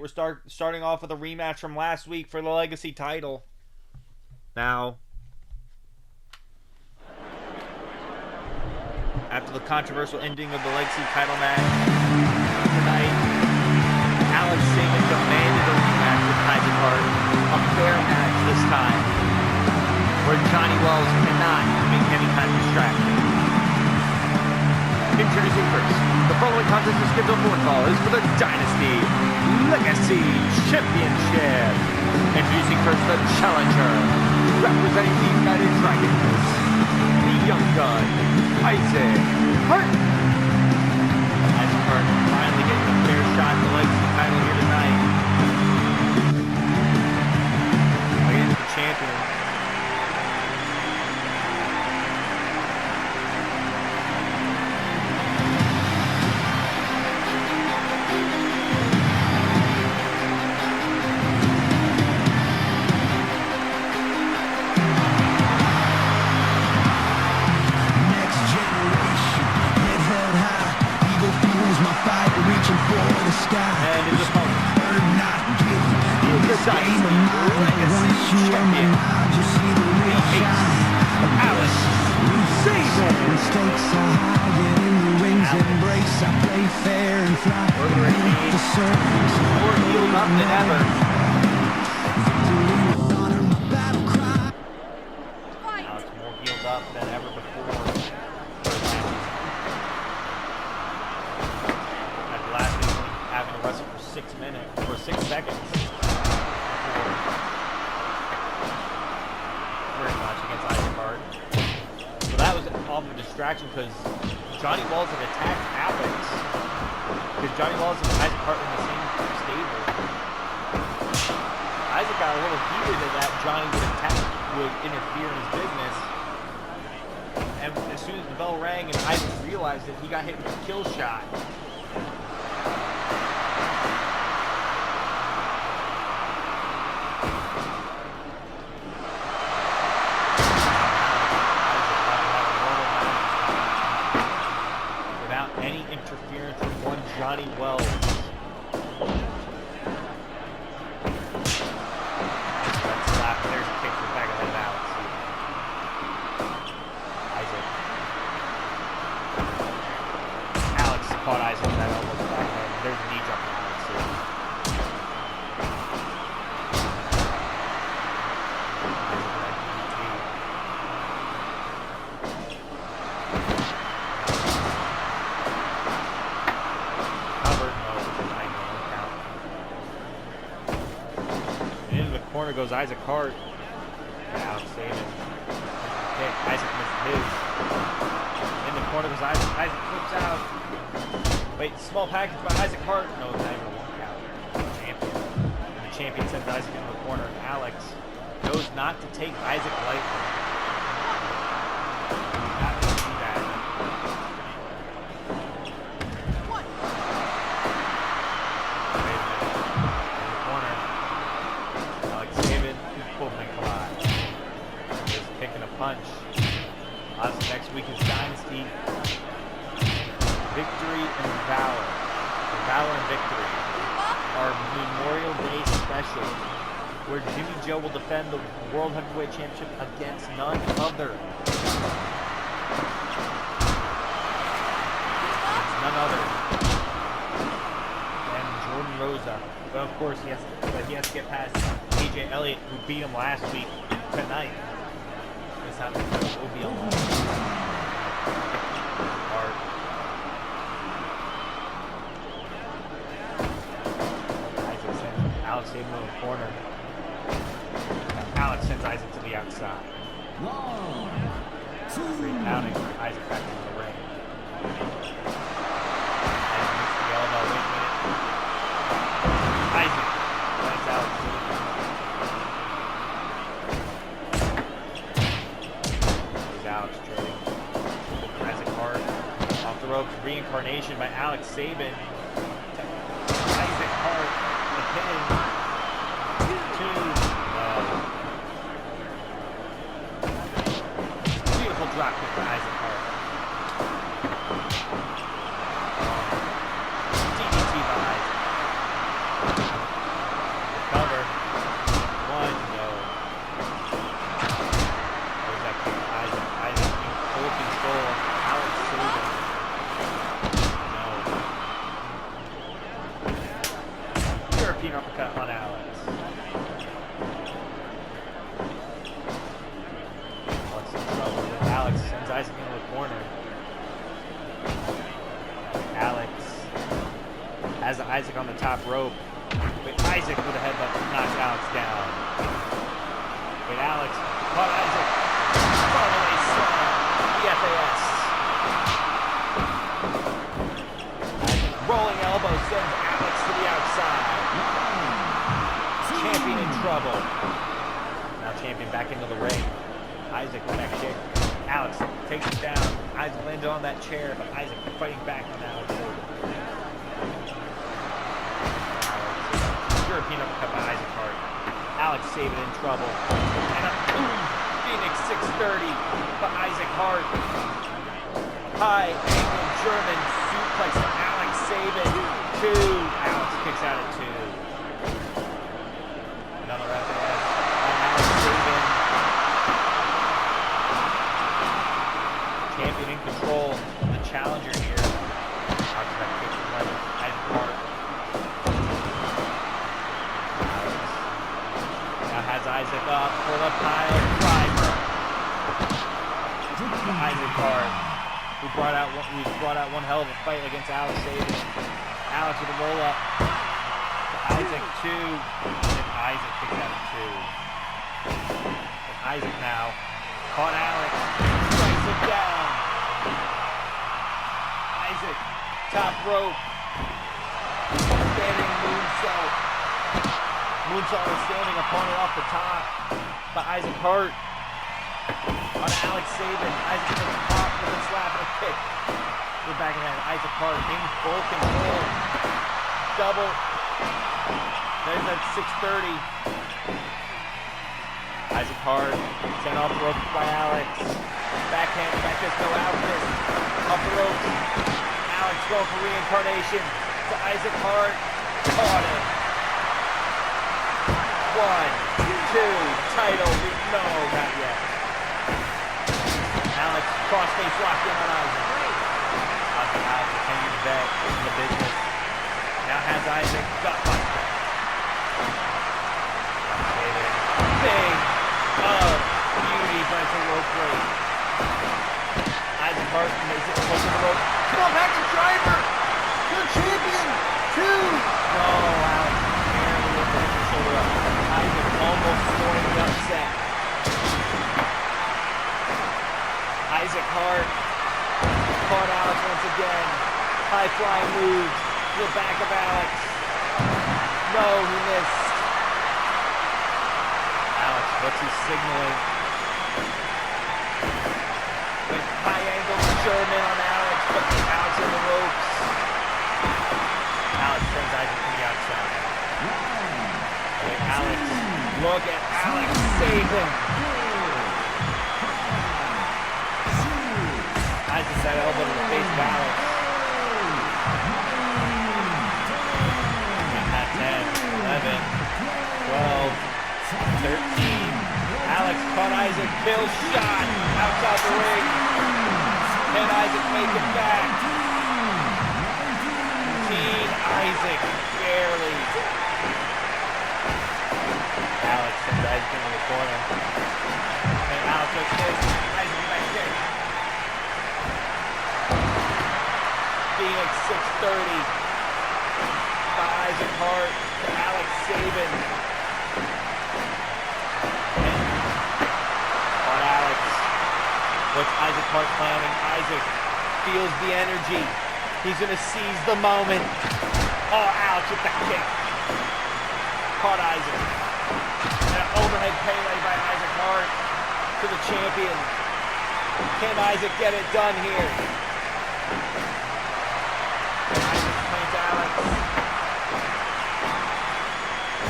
We're starting off with a rematch from last week for the Legacy title. Now, after the controversial ending of the Legacy title match tonight, Alex Shayman demanded a rematch with Isaac Hart, a fair match this time, where Johnny Wells cannot make any kind of distraction. Introducing first, the following contest is scheduled for one fall is for the Dynasty Legacy Championship. Introducing first the challenger, representing the United Dragons, the young gun, Isaac Hart. Isaac Hart finally getting a fair shot at the Legacy title here tonight against the champion. Because Johnny Wells had attacked Alex. Because Johnny Wells and Isaac Hart in the same stable. Isaac got a little heated that Johnny would interfere in his business. And as soon as the bell rang and Isaac realized that he got hit with a kill shot. Johnny Wells. That's slap. There's a kick to the back of the head of Alex. Isaac. Alex caught Isaac with that elbow to the back of the head. There's a knee drop from Alex. Corner goes Isaac Hart. Alex saving. Okay, Isaac missed his. In the corner goes Isaac. Isaac flips out. Wait, small package by Isaac Hart. No, it's not even a one count. Champion. And the champion sends Isaac into the corner. And Alex knows not to take Isaac lightly. Not to see that. Punch. Next week is Dynasty. Victory and Valor. Valor and Victory. Our Memorial Day special, where Jimmy Joe will defend the World Heavyweight Championship against none other. And Jordan Rosa. But of course, he has to get past AJ Elliott, who beat him last week tonight. Will be alone. Alex saved him in the corner. Alex sends Isaac to the outside. Pounding Isaac back into the ring. Isaac makes the elbow. Wait a minute. Isaac. That's Alex. Alex trading. Isaac Hart off the ropes. Reincarnation by Alex Sabin. Isaac Hart. The pin. 2. Beautiful drop kick for Isaac Hart. DDT by Isaac. European uppercut on Alex. Alex in trouble. Alex sends Isaac into the corner. Alex has Isaac on the top rope. But Isaac with a headbutt knocks Alex down. But Alex caught Isaac. Finally slam. The FAS. Rolling elbow sends Alex to the outside. Champion in trouble. Now champion back into the ring. Isaac with that kick. Alex takes him down. Isaac landed on that chair, but Isaac fighting back on Alex. European uppercut by Isaac Hart. Alex Sabin in trouble. And a Phoenix 630 by Isaac Hart. High angle German suplex to Alex Sabin. 2. Alex kicks out at 2. Another FAS by Alex Sabin. Champion in control of the challenger here. Alex got kicked from Isaac Hart. Now has Isaac up for the pile driver. Isaac Hart. We brought out one hell of a fight against Alex Sabin. Alex with a roll up to Isaac 2. And Isaac kicks out at 2. And Isaac now caught Alex, strikes him down. Isaac, top rope, standing moonsault. Moonsault is standing opponent off the top by Isaac Hart on Alex Sabin. Isaac with a pop with a slap and a kick. We're back in hand. Isaac Hart in full control. Double. There's that 630. Isaac Hart sent off the rope by Alex. Backhand, back fist, no out fist. Off the rope. Alex going for reincarnation to Isaac Hart. Caught it. 1, 2, title. No, not yet. Alex crossface locked in on Isaac. Alex continues to bet in the business. Now has Isaac gutbuster. Big beauty, but it's a rope break. Isaac Hart makes it close to the rope. Come on, back to driver. You're champion. 2. No, Alex barely with the shoulder up. Isaac almost scoring the upset. Isaac Hart caught Alex once again. High flying move to the back of Alex. No, he missed. Alex, what's he signaling? With high angle German on Alex, but Alex in the ropes. Alex sends Isaac to the outside. Alex, look at Alex Sabin. Isaac that elbow to the face of Alex. At 10, 11, 12, 13. Alex caught Isaac. Bill shot outside the ring. Can Isaac make it back? Team Isaac barely. Alex sends Isaac into the corner. And Alex looks this. Isaac back kick. Phoenix 630 by Isaac Hart to Alex Sabin. On Alex. What's Isaac Hart planning? Isaac feels the energy. He's going to seize the moment. Oh, Alex with the kick. Caught Isaac. And an overhead Pele by Isaac Hart to the champion. Can Isaac get it done here?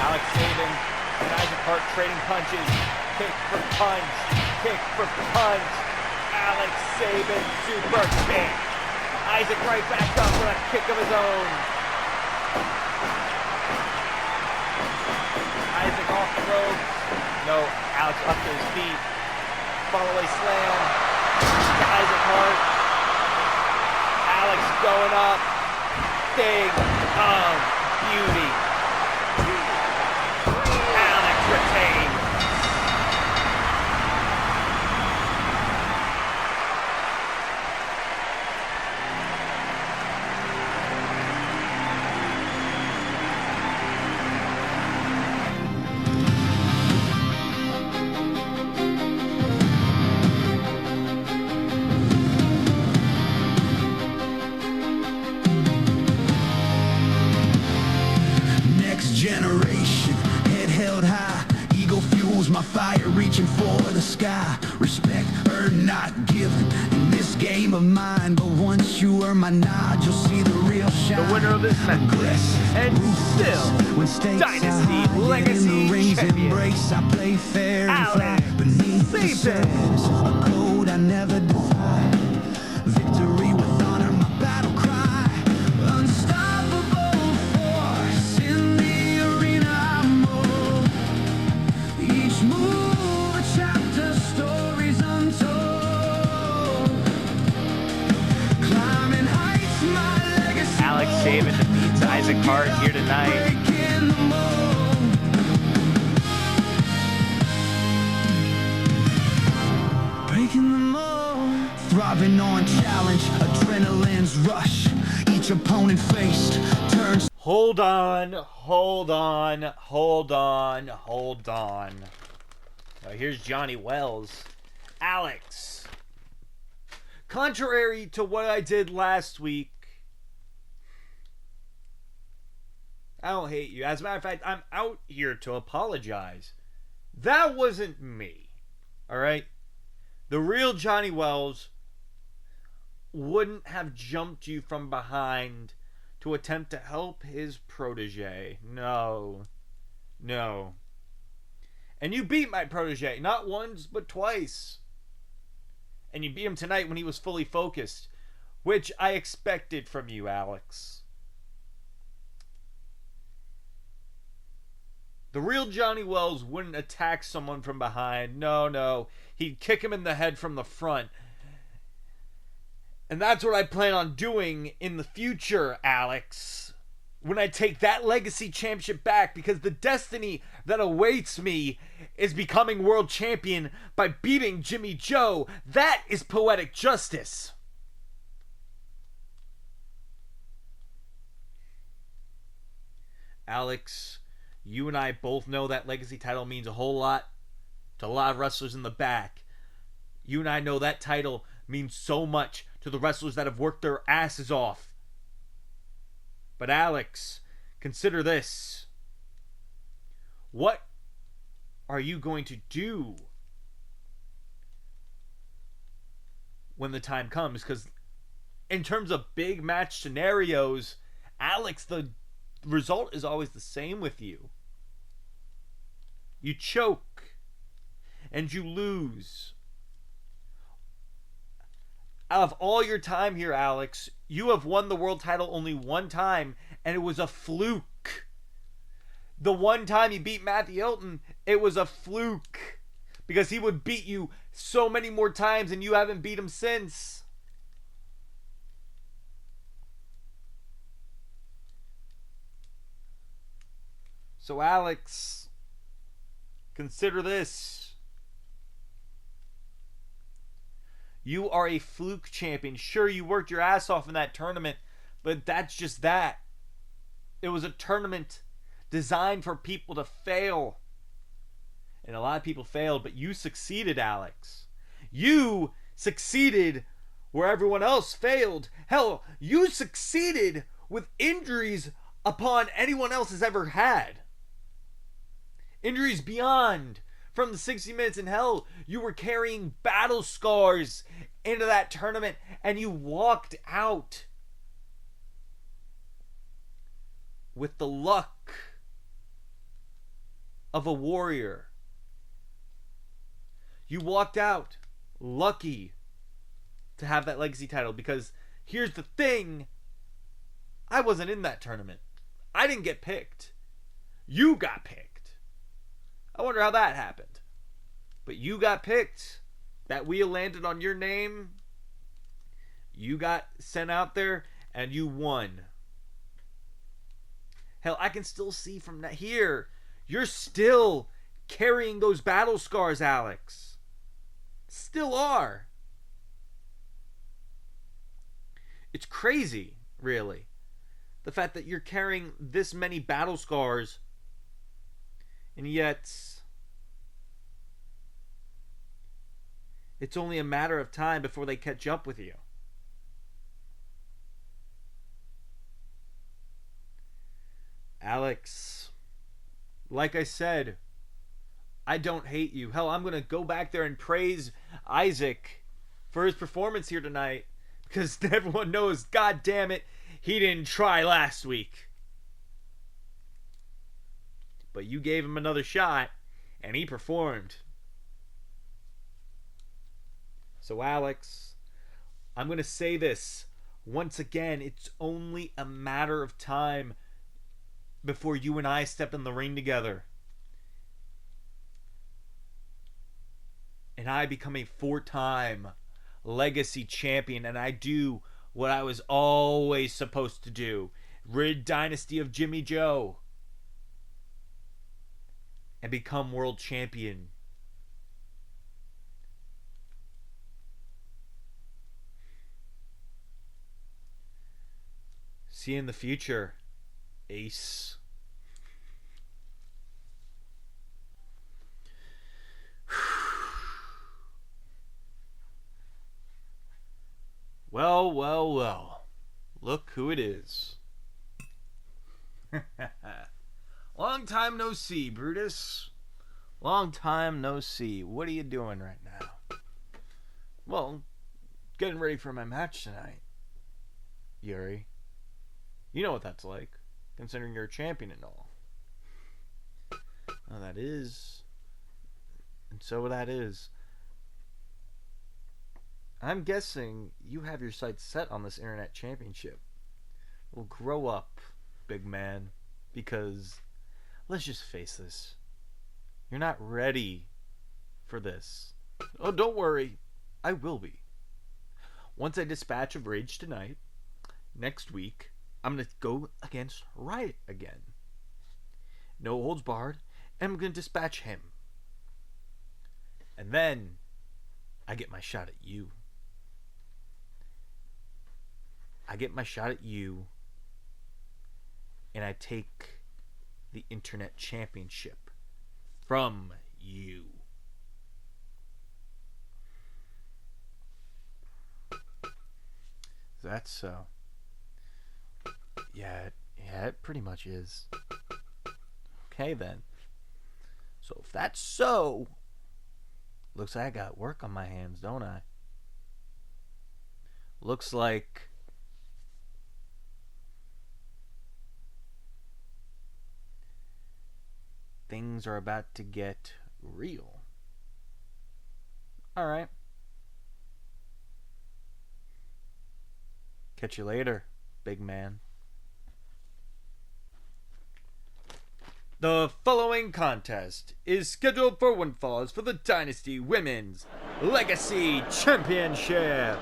Alex Sabin and Isaac Hart trading punches. Kick for punch. Kick for punch. Alex Sabin super kick. Isaac right back up with a kick of his own. Isaac off the ropes. No, Alex up to his feet. Follow-away slam to Isaac Hart. Alex going up. Thing of beauty. generation, head held high, ego fuels my fire, reaching for the sky. Respect earned, not given, in this game of mine. But once you earn my nod, you'll see the real shine. The winner of this match, and still Dynasty Legacy Champion, I play fair, Alex beneath the surface, a code I never defied. Victory with honor, my battle cry. Unstoppable force in the arena I move. Each move a chapter, stories untold. Climbing heights, my legacy. Alex Saban defeats Isaac Hart here tonight. Breaking the mold. Breaking the mold. Thriving on challenge, adrenaline's rush. Each opponent faced turns. Hold on. Now here's Johnny Wells. Alex, contrary to what I did last week, I don't hate you. As a matter of fact, I'm out here to apologize. That wasn't me. Alright? The real Johnny Wells wouldn't have jumped you from behind to attempt to help his protege. No. And you beat my protege, not once, but twice. And you beat him tonight when he was fully focused, which I expected from you, Alex. The real Johnny Wells wouldn't attack someone from behind. No. He'd kick him in the head from the front. And that's what I plan on doing in the future, Alex. When I take that Legacy Championship back, because the destiny that awaits me is becoming world champion by beating Jimmy Joe. That is poetic justice. Alex, you and I both know that Legacy title means a whole lot to a lot of wrestlers in the back. You and I know that title means so much to the wrestlers that have worked their asses off. But Alex, consider this. What are you going to do when the time comes? Because in terms of big match scenarios, Alex, the result is always the same with you. You choke and you lose. Out of all your time here, Alex, you have won the world title only one time, and it was a fluke. The one time you beat Matthew Hilton, it was a fluke. Because he would beat you so many more times, and you haven't beat him since. So, Alex, consider this. You are a fluke champion. Sure, you worked your ass off in that tournament, but that's just that. It was a tournament designed for people to fail. And a lot of people failed, but you succeeded, Alex. You succeeded where everyone else failed. Hell, you succeeded with injuries upon anyone else has ever had. Injuries beyond. From the 60 Minutes in Hell, you were carrying battle scars into that tournament, and you walked out with the luck of a warrior. You walked out lucky to have that Legacy title, because here's the thing, I wasn't in that tournament. I didn't get picked. You got picked. I wonder how that happened. But you got picked. That wheel landed on your name. You got sent out there and you won. Hell, I can still see from here, you're still carrying those battle scars, Alex. Still are. It's crazy, really. The fact that you're carrying this many battle scars, and yet it's only a matter of time before they catch up with you. Alex, like I said, I don't hate you. Hell, I'm going to go back there and praise Isaac for his performance here tonight, because everyone knows, god damn it, he didn't try last week. But you gave him another shot, and he performed. So, Alex, I'm going to say this once again. It's only a matter of time before you and I step in the ring together, and I become a 4-time Legacy champion, and I do what I was always supposed to do. Rid Dynasty of Jimmy Joe and become world champion. See you in the future, Ace. Well, well, well. Look who it is. Long time no see, Brutus. Long time no see. What are you doing right now? Well, getting ready for my match tonight, Yuri. You know what that's like, considering you're a champion and all. Well, that is. And so that is. I'm guessing you have your sights set on this internet championship. Well, grow up, big man, because let's just face this. You're not ready for this. Oh, don't worry. I will be. Once I dispatch of Rage tonight, next week, I'm going to go against Riot again. No holds barred, and I'm going to dispatch him. And then I get my shot at you. I get my shot at you, and I take the internet championship from you. That's so. Yeah, it pretty much is. Okay, then. So if that's so, looks like I got work on my hands, don't I? Looks like things are about to get real. Alright. Catch you later, big man. The following contest is scheduled for one falls for the Dynasty Women's Legacy Championship.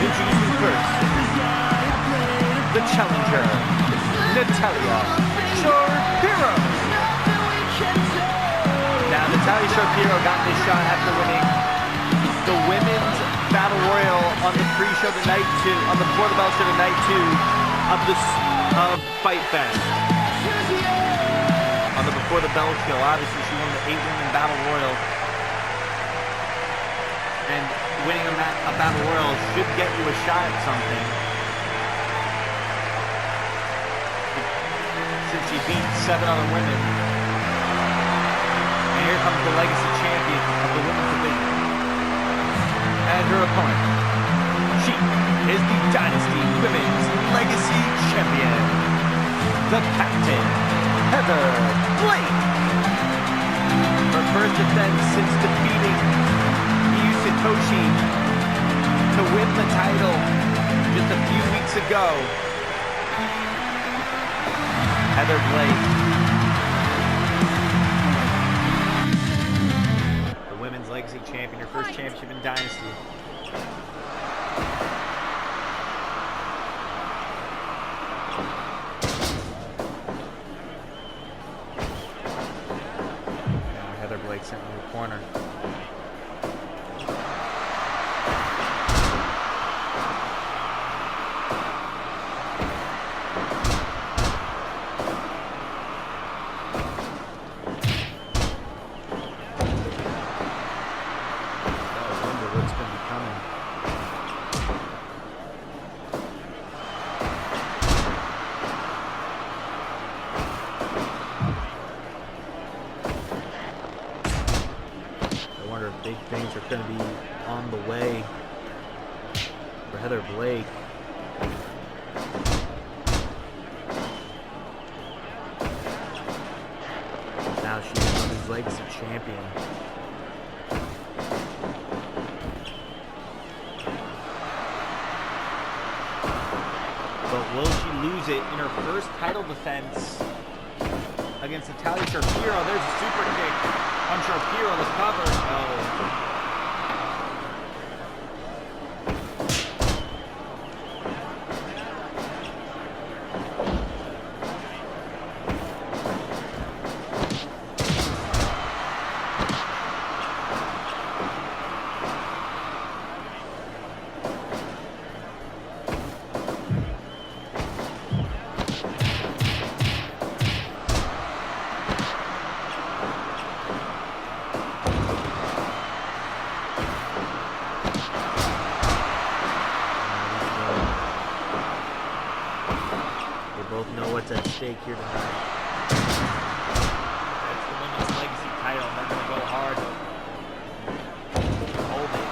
Introducing first, the challenger, Natalia Shapiro. Now, Natalia Shapiro got this shot after winning the women's battle royal on the pre-show the night 2, on the Before the Bell show the night 2 of Fight Fest. On the Before the Bell show, obviously she won the 8-women battle royal, and winning a battle royal should get you a shot at something. Since she beat 7 other women. And here comes the legacy champion of the women's division. And her opponent. She is the Dynasty Women's Legacy Champion, the Captain, Heather Blake. Her first defense since defeating Satoshi to win the title just a few weeks ago. Heather Blake, the Women's Legacy Champion, her first championship in Dynasty. Now Heather Blake sent in the corner. Heather Blake. Now she's Women's Legacy Champion. But will she lose it in her first title defense against Natalia Shapiro? There's a super kick on Shapiro, the cover. No. Both know what's at stake here tonight. That's the Women's Legacy title, and they're going to go hard to hold it.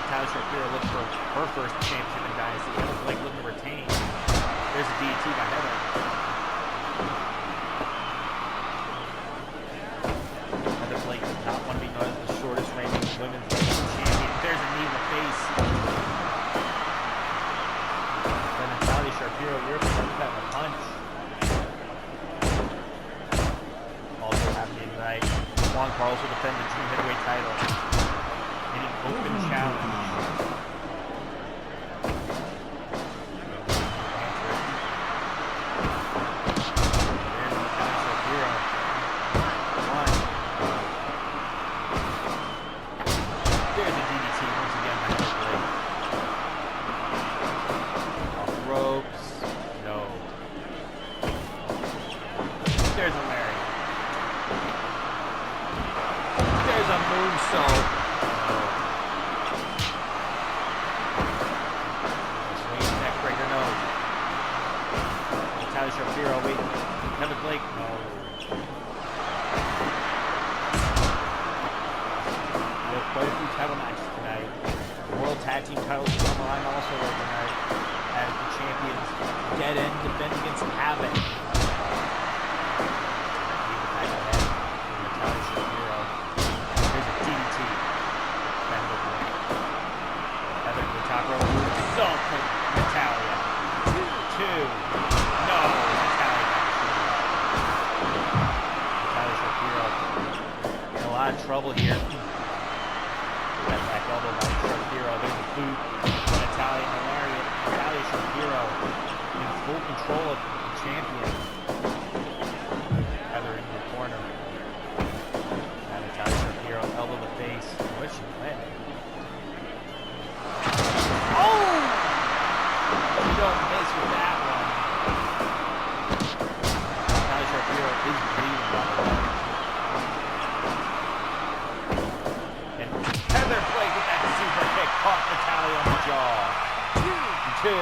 Natalia Shapiro looks for her first championship in Dynasty. Heather Blake looking to retain. There's a DDT by Heather. Heather Blake does not want to be known as the shortest reigning Women's Legacy champion. There's a knee in the face. Shapiro, you're that a punch. Also happening tonight. Juan Carlos will defend the Dream Heavyweight title in an open challenge. There's Natalia Shapiro. One. There's a DDT once again by Heather Blake. Off the ropes. There's a Larry. There's a moonsault. Swinging neck breaker, no. Natalia Shapiro, wait. Heather Blake, no. We have quite a few title matches tonight. The World Tag Team titles on the line also overnight as the champions Dead End defend against Havoc. Natalia. 2-2. No, Natalia Shapiro in a lot of trouble here. That back elbow by Shapiro. There's a boot for Natalia and Lariat. Natalia Shapiro in full control of the champion. Heather in the corner. Now Natalia Shapiro elbow the face. What's she planning? Don't miss with that one. Natalia Shapiro is bleeding, by the way. And Heather Blake with that super kick caught Natalia on the jaw. 2,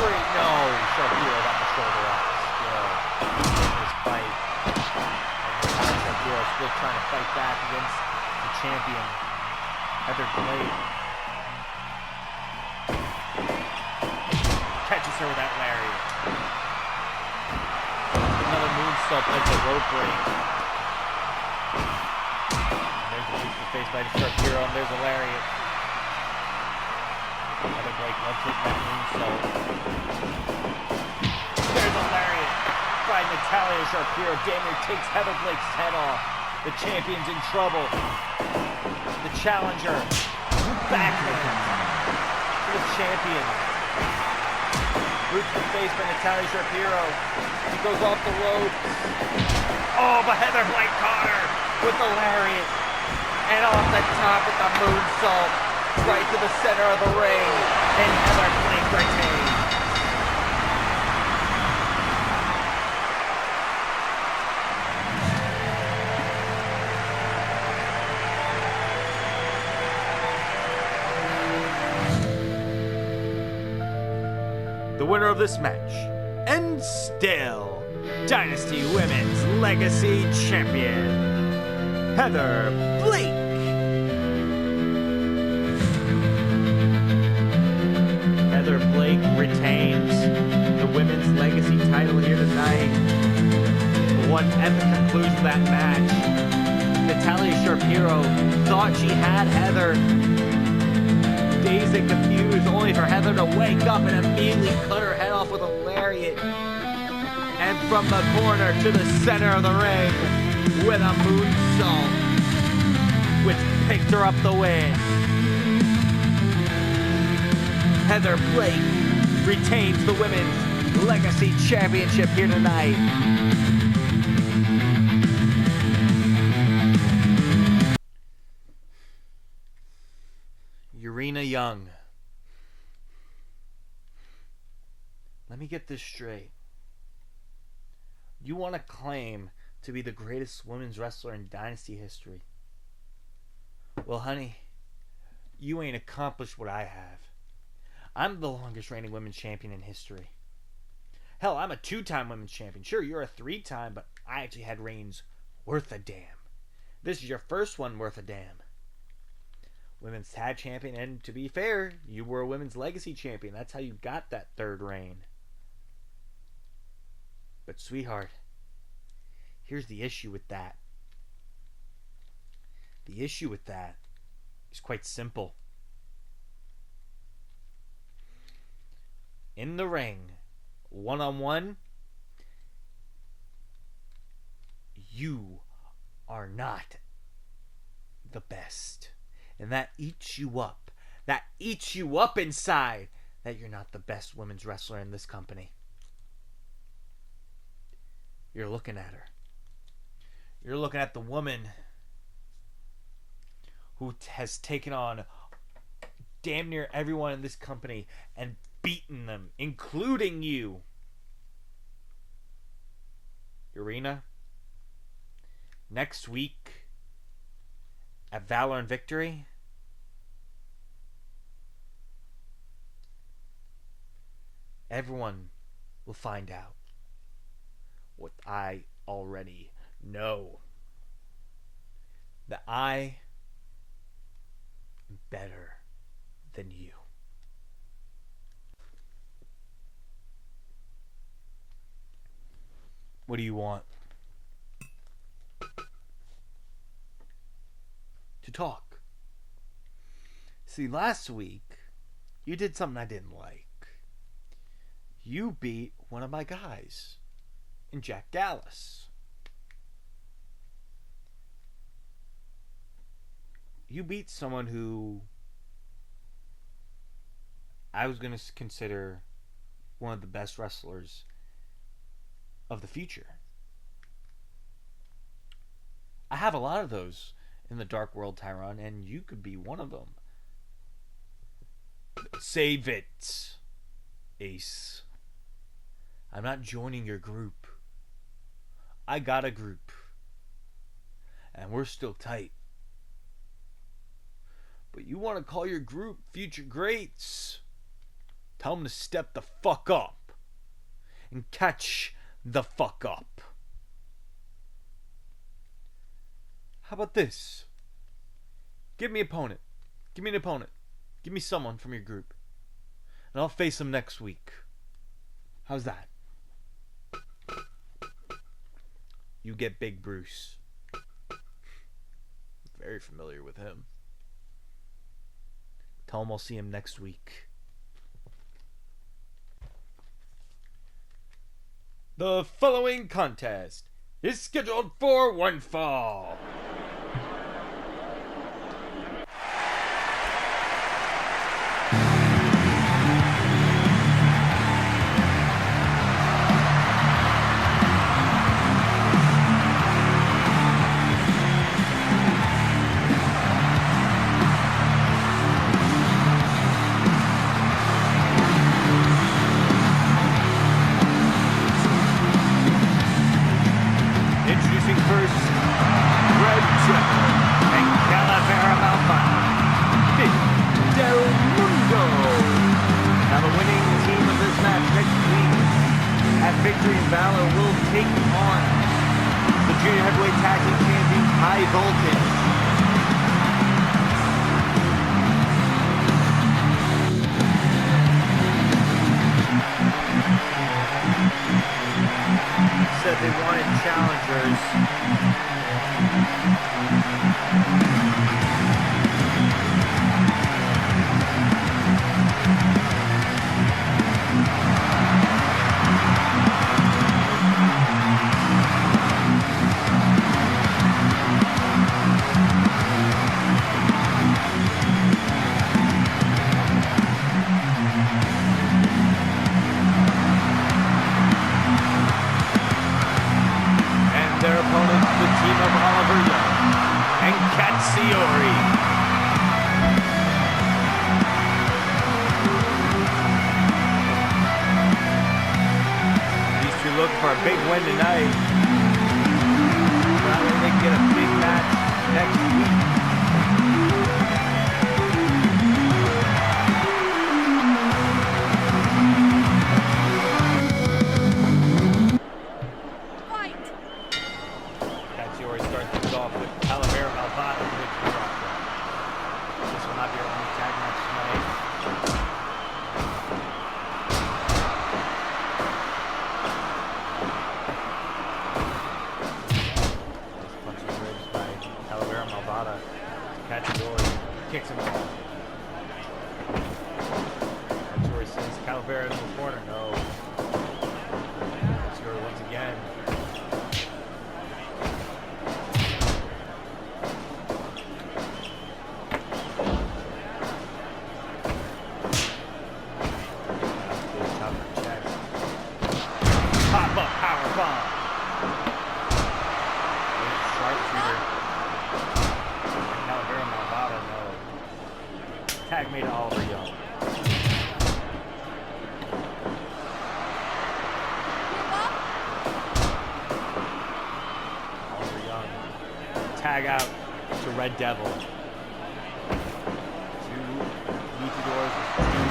3, no. Shapiro got the shoulder up still in this fight. And Natalia Shapiro still trying to fight back against the champion, Heather Blake. Catches her with that lariat. Another moonsault as the rope break. There's a boot to the face by Shapiro, and there's a lariat. Heather Blake loves hitting that moonsault. There's a lariat by Natalia Shapiro. Damn near takes Heather Blake's head off. The champion's in trouble. The challenger. Backhand to the champion. Boot to the face by Natalia Shapiro. He goes off the ropes. Oh, but Heather Blake caught her with the lariat. And off the top with the moonsault. Right to the center of the ring. And Heather Blake retains. The winner of this match, and still Dynasty Women's Legacy Champion, Heather Blake. retains the women's legacy title here tonight. One epic conclusion to that match. Natalya Shapiro thought she had Heather, dazed and confused, only for Heather to wake up and immediately cut her head off with a lariat. And from the corner to the center of the ring with a moonsault, which picked her up the win. Heather Blake retains the Women's Legacy Championship here tonight. Urena Young. Let me get this straight. You want to claim to be the greatest women's wrestler in Dynasty history. Well, honey, you ain't accomplished what I have. I'm the longest reigning women's champion in history. Hell, I'm a 2-time women's champion. Sure, you're a 3-time, but I actually had reigns worth a damn. This is your first one worth a damn. Women's tag champion, and to be fair, you were a women's legacy champion. That's how you got that 3rd reign. But sweetheart, here's the issue with that. The issue with that is quite simple. In the ring, one-on-one, you are not the best. And that eats you up. That eats you up inside that you're not the best women's wrestler in this company. You're looking at her. You're looking at the woman who has taken on damn near everyone in this company and beaten them, including you. Urena, next week at Valor and Victory, everyone will find out what I already know. That I am better than you. What do you want? To talk. See, last week, you did something I didn't like. You beat one of my guys in Jack Dallas. You beat someone who I was going to consider one of the best wrestlers of the future. I have a lot of those in the Dark World, Tyron, and you could be one of them. Save it, Ace. I'm not joining your group. I got a group. And we're still tight. But you want to call your group Future Greats? Tell them to step the fuck up. And catch the fuck up. How about this? Give me an opponent. Give me an opponent. Give me someone from your group. And I'll face them next week. How's that? You get Big Bruce. Very familiar with him. Tell him I'll see him next week. The following contest is scheduled for one fall. Victory and Valor will take on the Junior Heavyweight Tag Team Champion High Voltage. Their opponents, the team of Oliver Young and Katsiori. These two looking for a big win tonight. That way they can get a big match next week. Katsiori starts things off with Calavera Malvado. This will not be our only tag match tonight. This punch is ribs by Calavera Malvado. Katsiori kicks him off. Katsiori sends Calavera into the corner. No. Katsiori once again. Pop-up powerbomb. Sharpshooter. Calavera Malvado, no. Tag made to Oliver Young. Oliver Young. Tag out to Red Devil. Two luchadors with two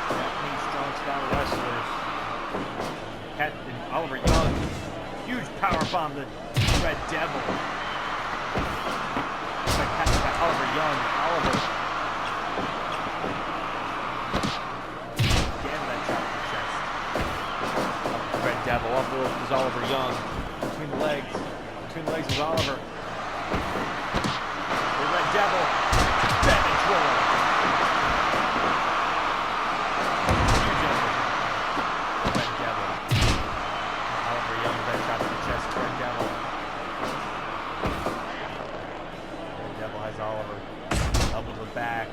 Japanese strong style wrestlers. And Oliver Young, huge power bomb to Red Devil. Oliver Young, Oliver. Damn that shot to the chest. Red Devil, up is Oliver Young. Between the legs is Oliver. The Red Devil, Savage Roller. Oliver up in the back.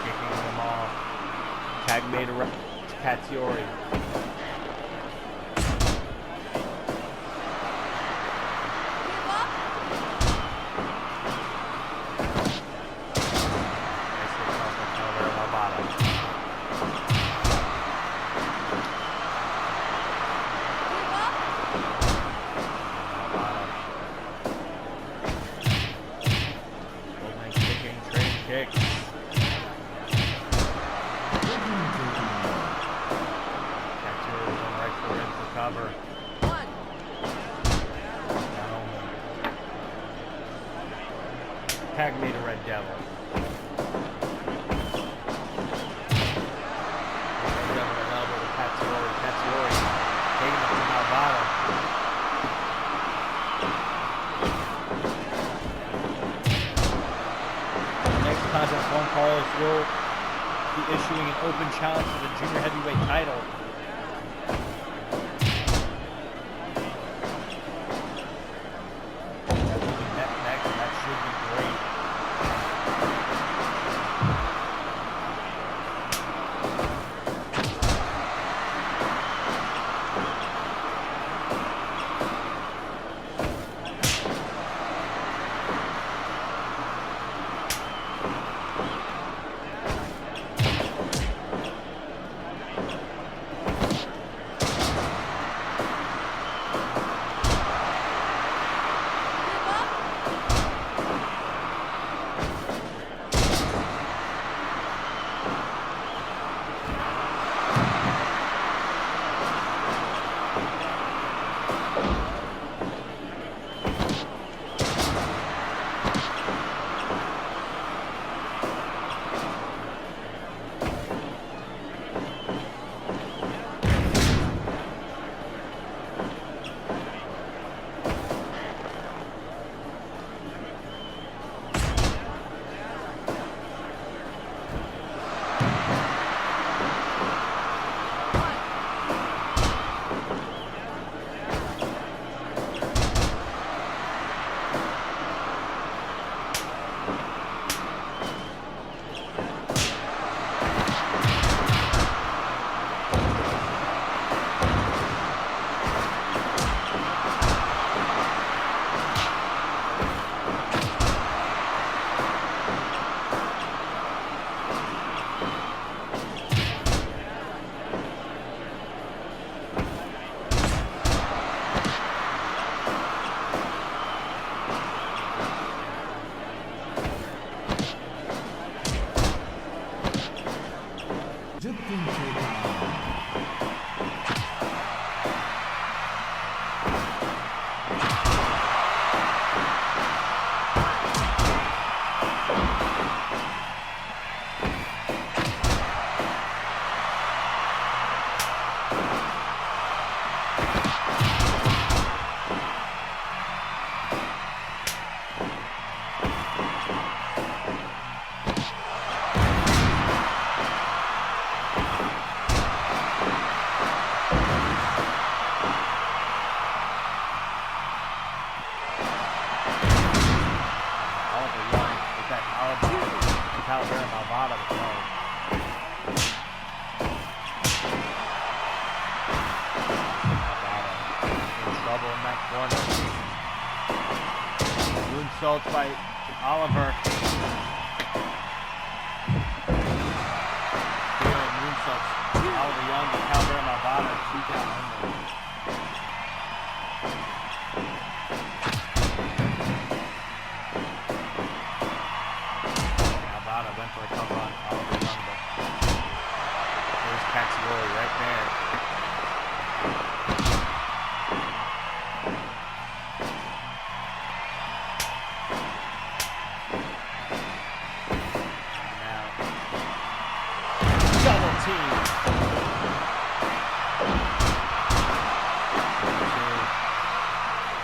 Kicking him off. Tag made to Katsiori. Kick. Katsiori going right for it for cover. Tag me to Red Devil. Red Devil an elbow to Katsiori. Katsiori taking it to Malvado. Contest Juan Carlos will be issuing an open challenge for the junior heavyweight title. That will be next, and that should be great. Calavera Malvada to throw. Malvada in trouble in that corner. Moonsaults by Oliver. Moonsaults. Oliver Young to Calavera Malvada. 2 count only. Went for a cover on Oliver Young, but there's Catsioli right there. Now, double team.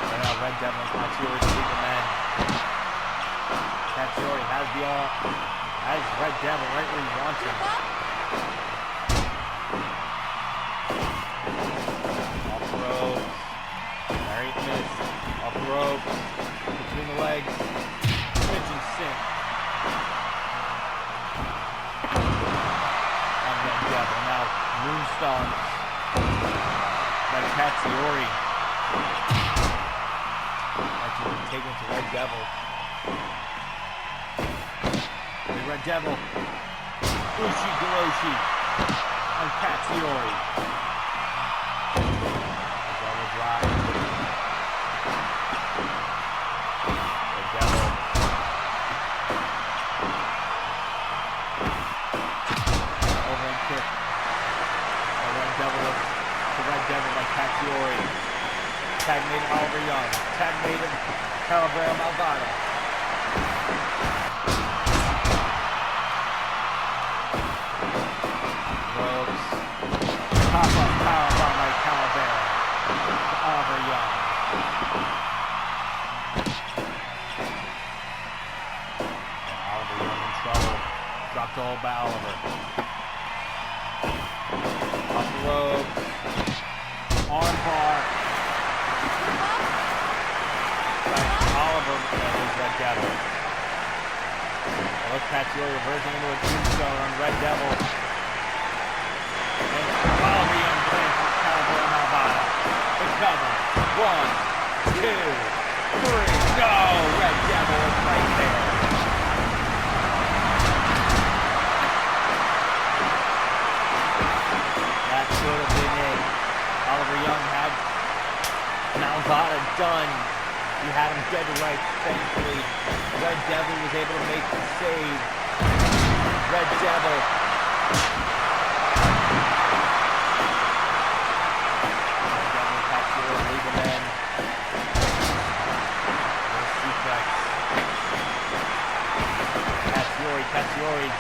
Right now, Red Devil and Catsioli to lead the men. Catsioli has the all. Has Red Devil right where he wants him. Off the ropes. There he is. Off the ropes. Between the legs. Pigeon sink. On Red Devil. Now moonstomps by Catsioli. Actually taken to Red Devil. Red Devil, Ushi Goroshi on Catsioli. Double drive. Red Devil. Overhand kick. Red Devil to Red Devil by Catsioli. Tag made him Oliver Young. Tag made him Calavera Malvada. Pop-up powerbomb by Calavera to Oliver Young. And Oliver Young in trouble. Dropped the hold by Oliver. Off the ropes. Arm bar. By Oliver and his Red Devil. Look, Catsioli reversing into a tombstone on Red Devil. Oliver Young plants for Calavera Malvada. The cover. 1, 2, 3. Go! Red Devil is right there. That should have been it. Oliver Young had Malvada done. He had him dead to rights, thankfully. Red Devil was able to make the save. Red Devil. Catsioli,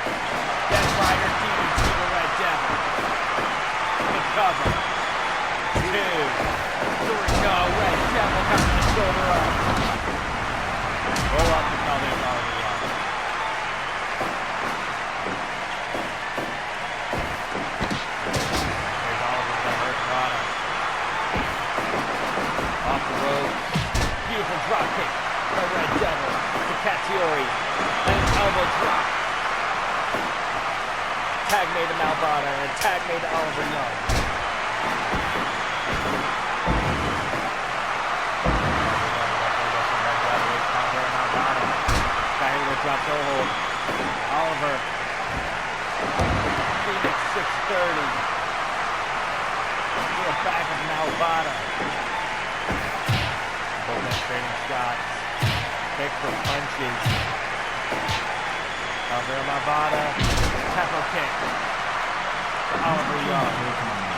Death Rider DDT to Red Devil. The cover. 2, 3. No, Red Devil got the shoulder up. Roll up the cover and Oliver Young. There's Oliver with the Hurricane. Off the ropes. Beautiful drop kick by Red Devil to Catsioli. And an elbow drop. Tag made to Malvada and a tag made to Oliver Young. Cahill drops no hold. Oliver. Phoenix 630. To the back of Malvada. Both men trading shots. Pick for punches. Calavera Malvada. Tackle kick. Oliver Young.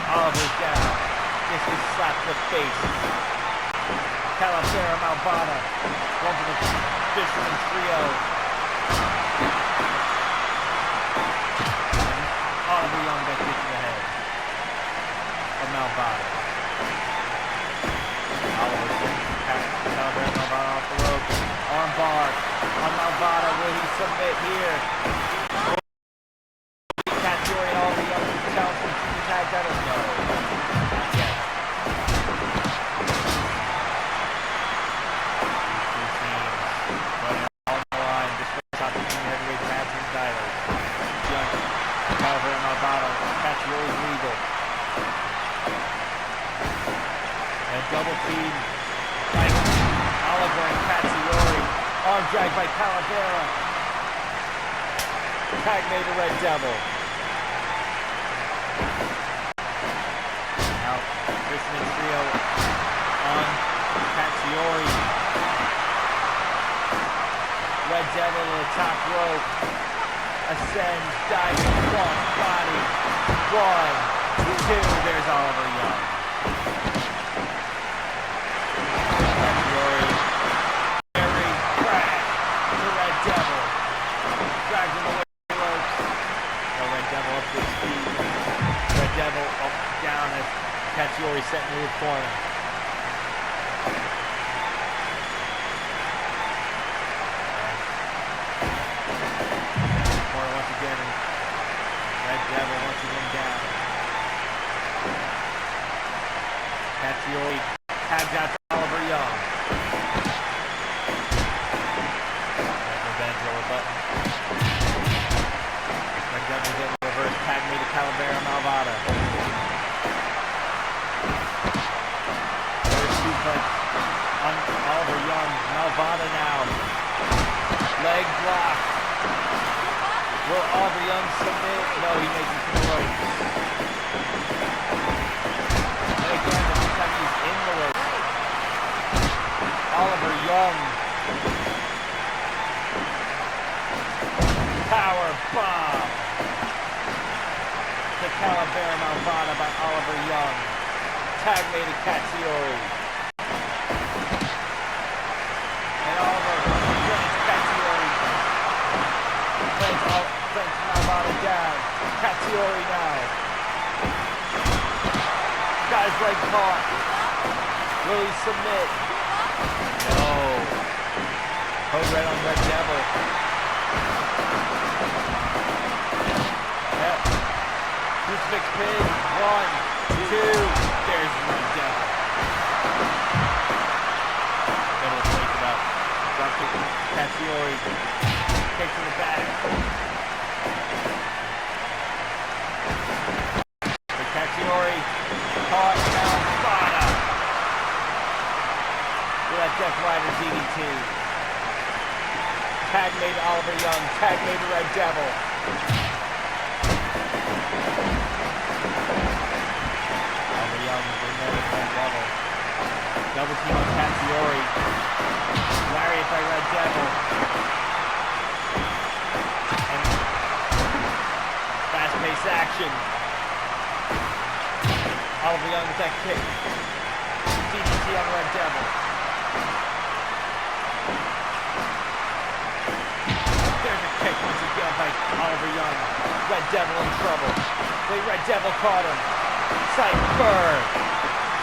Oliver's down. This is slapped to the face. Calavera Malvada. Going for the Fisherman Trio. Oliver Young gets hit to the head of Malvada. Oliver Calavera Malvada off the rope. Arm bar on Malvada. Will he submit here? Catsioli and Oliver Young can challenge for 2 tags. I don't know. Not yet. These 2 teams running all on the line. This first opportunity heavyweight tag team titles. Young, Calvert, Malvado, Caccioli, Regal. And double team by Oliver and Caccioli. Arm drag by Calavera. Tag made to Red Devil. Now, Christian and Trio on Caccioli. Red Devil to the top rope. Ascends, diving, cross body. 1, 2. There's Oliver Young. Caccioli. Very crash to Red Devil. Drags him away from the ropes. No, Red Devil up to his feet. Red Devil up, down as Caccioli set into the corner. Once again, Red Devil once again down. Caccioli tags out to Oliver Young. Revenge over button. Red Devil's able to reverse tag me to Calavera Malvada. First suplex on Oliver Young. Malvada now. Leg block. Will Oliver Young submit? No, he makes it to the ropes. And again, every time he's in the ropes, Oliver Young. Power bomb to Calavera Malvada by Oliver Young. Tag made to Caccioli. And Oliver brings Caccioli. Brings Malvada down. Caccioli now. Guy's leg caught. Will he submit? No. Code red on Red Devil. Yep. Crucifix pin. 1, 2. There's Red Devil. Devil takes it up. Drop kick to Caccioli. Kicks in the back. The Caccioli caught Malvada. With that Death Rider DDT. Tag made to Oliver Young. Tag made to Red Devil. Oliver Young in there with Red Devil. Double team on Caccioli. Lariat by Red Devil. And fast-paced action. Oliver Young with that kick. DDT on Red Devil. There's a kick once again by Oliver Young. Red Devil in trouble. The Red Devil caught him. Cypher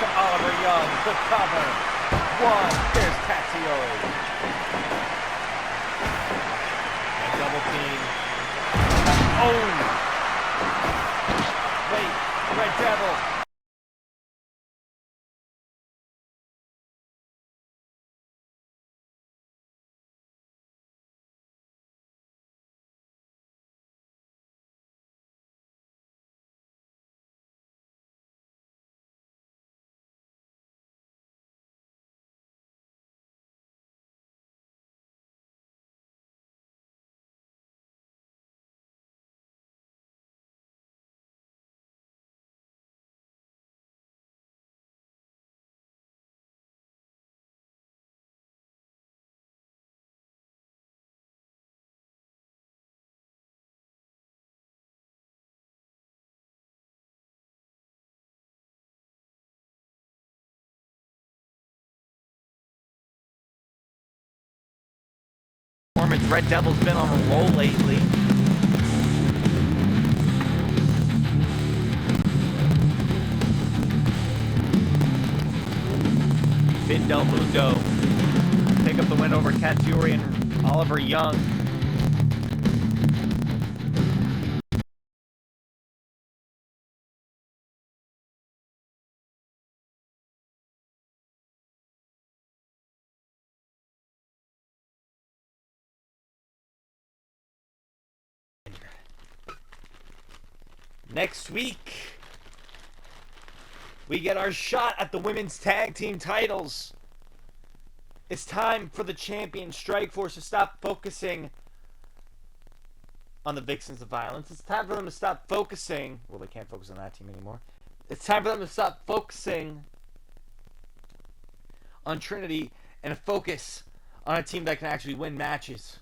to Oliver Young. The cover. 1. There's Caccioli. And double team. Oh! Wait. Red Devil. Red Devil's been on a roll lately. Fin Del Mundo pick up the win over Caccioli and Oliver Young. Next week, we get our shot at the women's tag team titles. It's time for the champion Strikeforce to stop focusing on the Vixens of Violence. It's time for them to stop focusing. Well, they can't focus on that team anymore. It's time for them to stop focusing on Trinity and focus on a team that can actually win matches.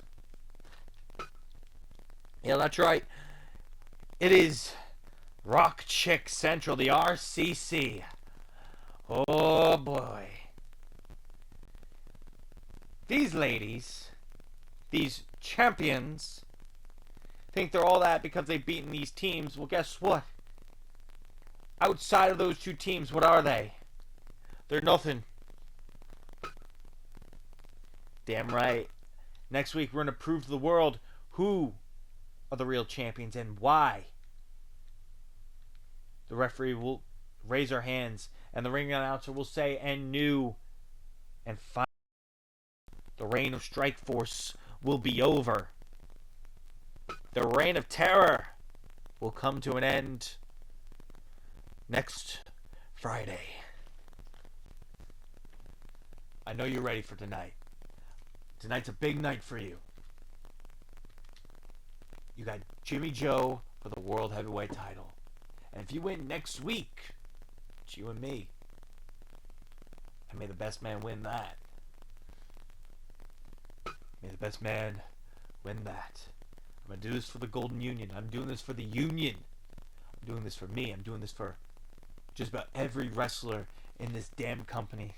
Yeah, that's right. It is Rock Chick Central, the RCC. Oh boy. These ladies, these champions, think they're all that because they've beaten these teams. Well, guess what? Outside of those two teams, what are they? They're nothing. Damn right. Next week, we're going to prove to the world who are the real champions and why. The referee will raise our hands, and the ring announcer will say, and new. And finally, the reign of Strikeforce will be over. The reign of terror will come to an end next Friday. I know you're ready for tonight. Tonight's a big night for you. You got Jimmy Joe for the World Heavyweight title. And if you win next week, it's you and me. And may the best man win that. May the best man win that. I'm going to do this for the Golden Union. I'm doing this for the Union. I'm doing this for me. I'm doing this for just about every wrestler in this damn company.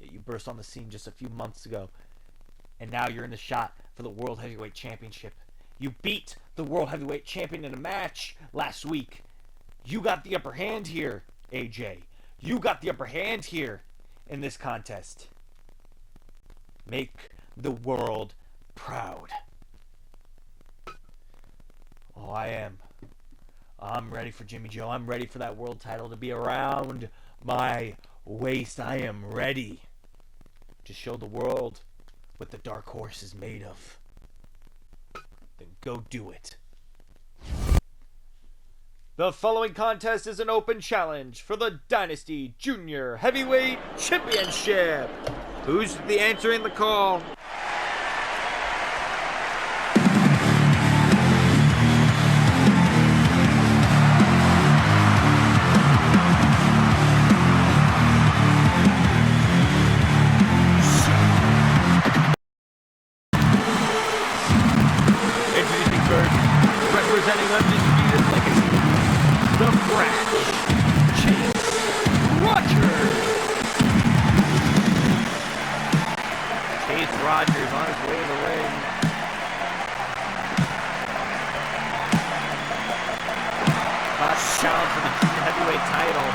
Yeah, you burst on the scene just a few months ago. And now you're in the shot for the World Heavyweight Championship. You beat the World Heavyweight Champion in a match last week. You got the upper hand here, AJ. You got the upper hand here in this contest. Make the world proud. Oh, I am. I'm ready for Jimmy Joe. I'm ready for that world title to be around my waist. I am ready to show the world what the Dark Horse is made of. Then go do it. The following contest is an open challenge for the Dynasty Junior Heavyweight Championship. Who's answering the call? Introducing first, representing undisputed legacy, the Brash, Chase Rogers. Chase Rogers on his way to the ring. Last challenge for the junior heavyweight title.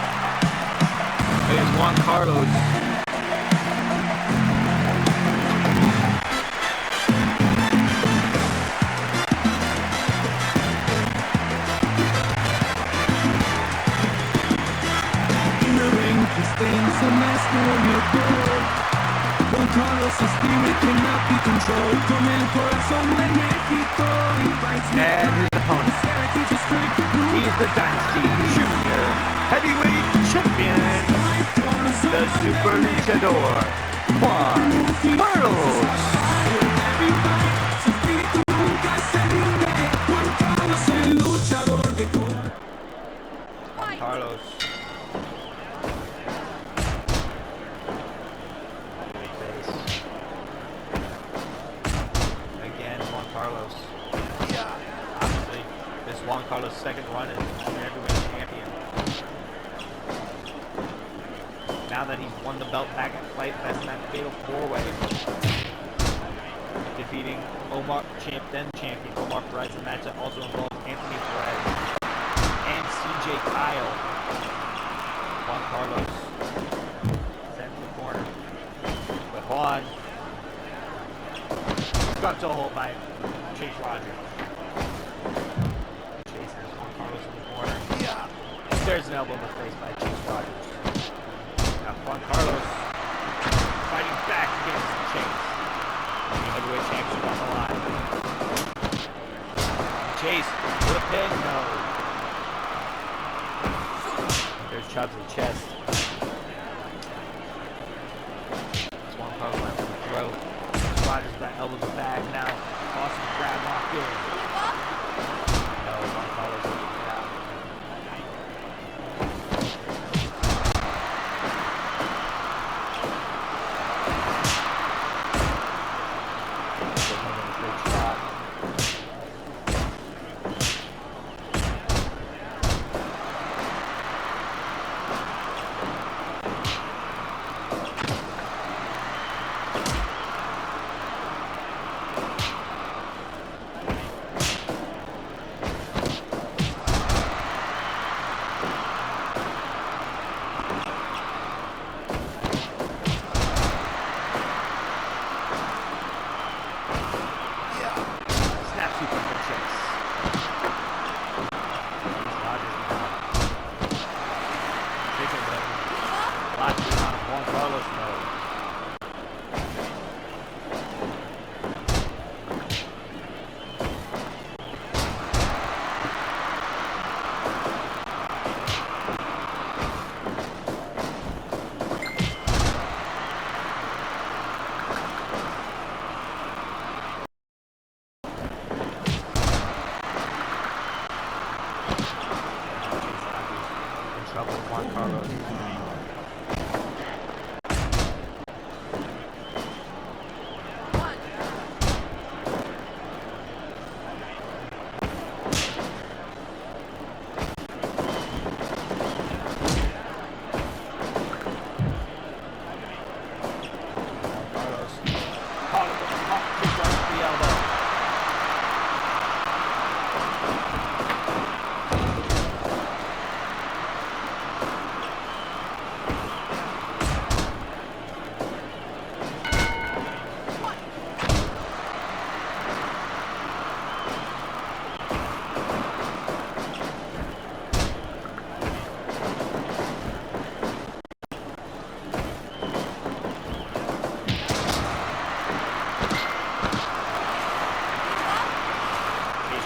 Here's Juan Carlos. So master of your core. Juan Carlos' spirit cannot be controlled. Con el corazón de México invites me. And his opponent. He's the Dynasty Junior Heavyweight Champion, the Super Luchador, Juan Carlos. Juan Carlos. Carlos. Obviously, this Juan Carlos' second run as heavyweight champion. Now that he's won the belt back at Fight Fest in that fatal four-way, defeating then champion Omar Perez, a match that also involved Anthony Perez and CJ Kyle. Juan Carlos sent to the corner, but Juan got to hold by Chase Rogers. Chase has Juan Carlos in the corner. Yeah. There's an elbow in the face by Chase Rogers. Now Juan Carlos fighting back against Chase. The heavyweight championship on the line. Chase pin? No. There's Chubb's in the chest. Juan Carlos went for the throat. Rogers got elbows in the back now. Awesome grab locked in. No, Juan Carlos will get it out. Great shot. Trouble, Juan Carlos.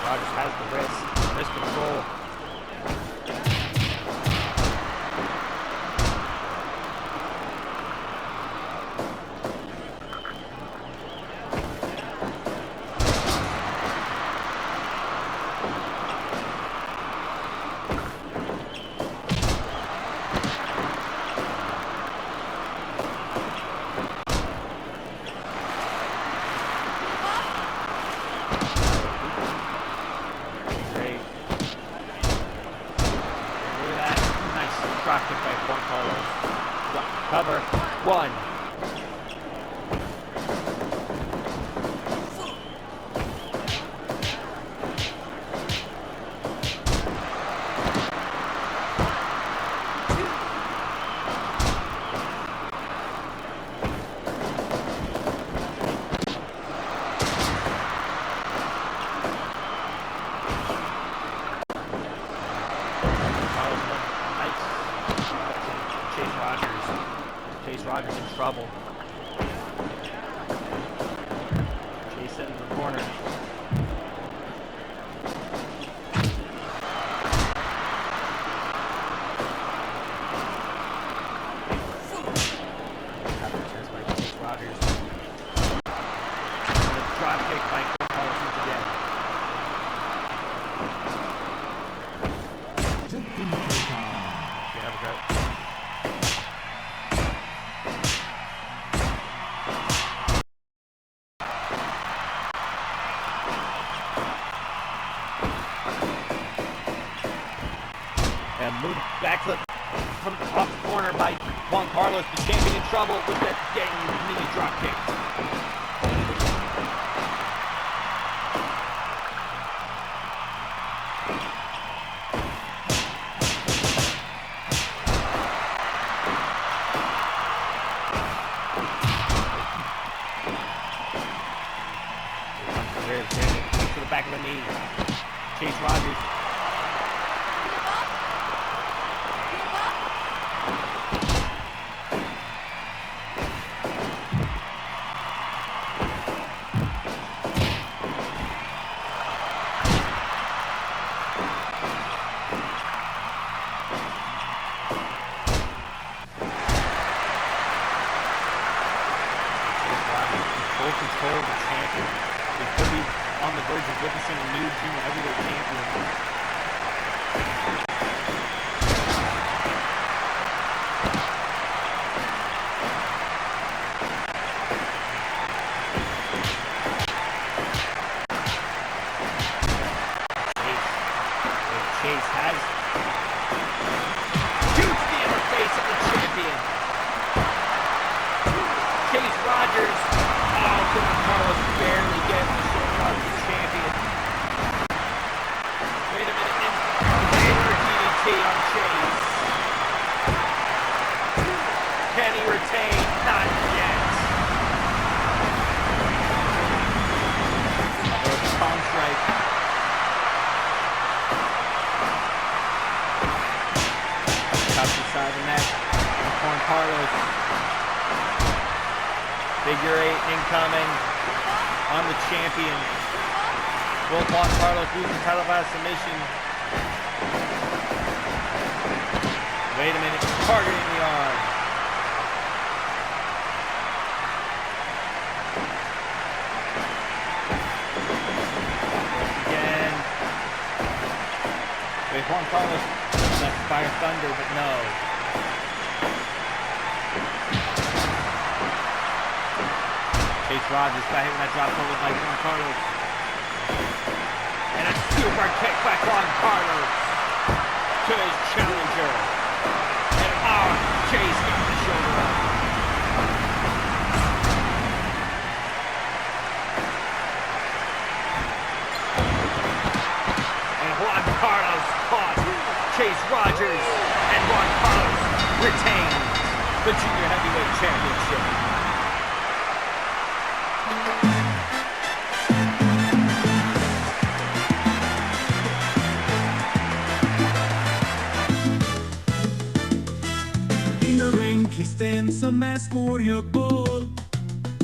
Rogers has the wrist control. Drop kick by Juan Carlos. Cover. One. Rogers in trouble. Chase it in the corner. Rogers. The drop kick by Carlos once again. Yeah, great. And move back to from off the corner by Juan Carlos. The champion in trouble with that dang knee drop kick. To the back of the knee. Chase Rogers. It could be on the verge of witnessing a new junior heavyweight champion. Chase has shoots me in the face of the champion. Chase Rogers. Oh, Carlos barely getting the shoulder off the champion. Wait a minute. Later DDT on Chase. Can he retain? Not yet. Palm strike. Outside the neck. Juan Carlos. Figure 8 incoming on the champion. Will Juan Carlos lose the title by submission? Wait a minute. Targeting the arm. Again. Wait, Juan Carlos. Left Fire Thunder, but no. Chase Rogers got hit with that drop forward by Juan Carlos. And a super kick by Juan Carlos to his challenger. And Chase got the shoulder up. And Juan Carlos caught Chase Rogers, and Juan Carlos retains the Junior Heavyweight Championship. In the ring, he stands a mask for your goal.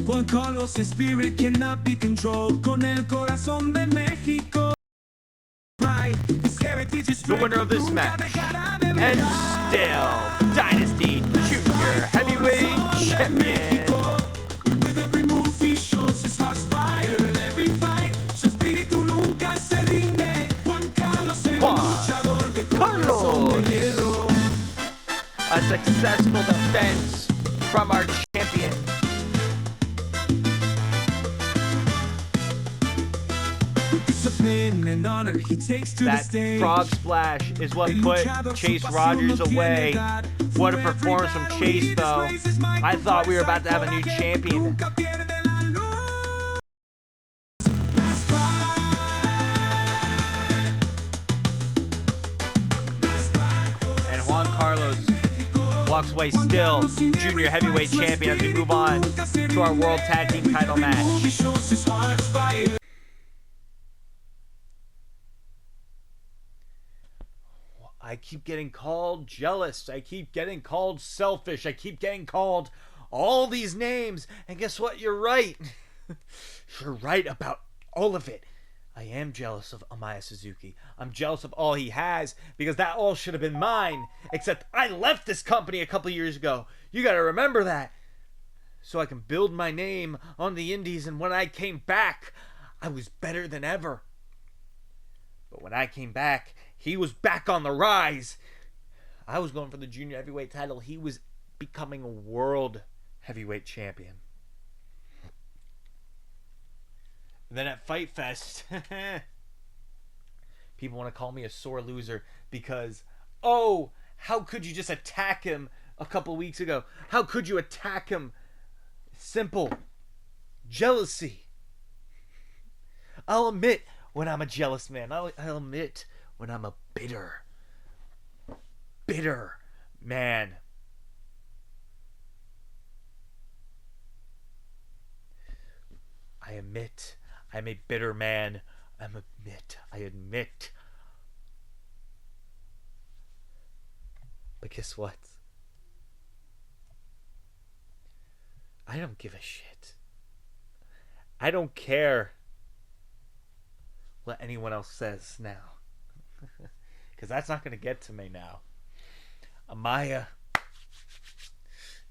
Juan Carlos' spirit cannot be controlled. Con el corazón de México. The winner of this match, and still Dynasty Junior Heavyweight Champion. With every move he shows his heart's fire. Every fight, su espíritu nunca se rinde. Juan Carlos, el luchador de corazón de hierro. A successful defense from our champion. And honor he takes to that the stage. Frog splash is what put Chase Rogers away. What a performance from Chase, though. I thought we were about to have a new champion. And Juan Carlos walks away still Junior Heavyweight Champion as we move on to our World Tag Team title match. I keep getting called jealous. I keep getting called selfish. I keep getting called all these names. And guess what? You're right. You're right about all of it. I am jealous of Amaya Suzuki. I'm jealous of all he has because that all should have been mine. Except I left this company a couple years ago. You got to remember that. So I can build my name on the indies. And when I came back, I was better than ever. But when I came back, he was back on the rise. I was going for the junior heavyweight title. He was becoming a world heavyweight champion. Then at Fight Fest, people want to call me a sore loser because, oh, how could you just attack him a couple weeks ago? How could you attack him? Simple. Jealousy. I'll admit when I'm a jealous man. I'll admit when I'm a bitter man. I admit I'm a bitter man. I admit. But guess what? I don't give a shit. I don't care what anyone else says now. Because that's not going to get to me now. Amaya,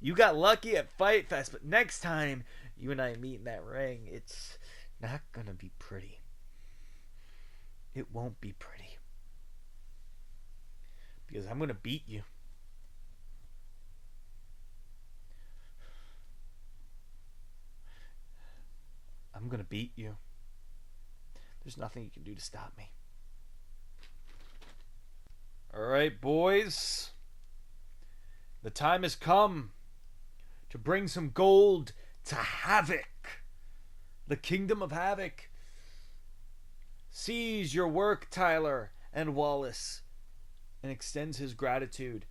you got lucky at Fight Fest, but next time you and I meet in that ring, it's not gonna be pretty. It won't be pretty. Because I'm gonna beat you. I'm gonna beat you. There's nothing you can do to stop me. Alright, boys. The time has come to bring some gold to Havoc. The Kingdom of Havoc. Sees your work, Tyler and Wallace, and extends his gratitude.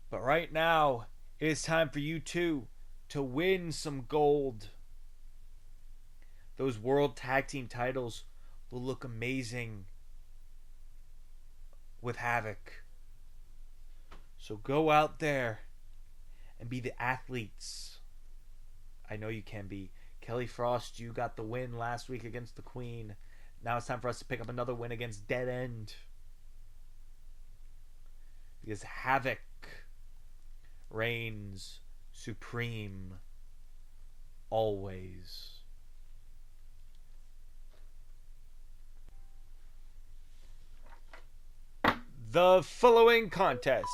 But right now, it is time for you two to win some gold. Those World Tag Team titles will look amazing with Havoc. So go out there and be the athletes I know you can be. Kelly Frost, you got the win last week against the Queen. Now it's time for us to pick up another win against Dead End. Because Havoc reigns supreme always. The following contest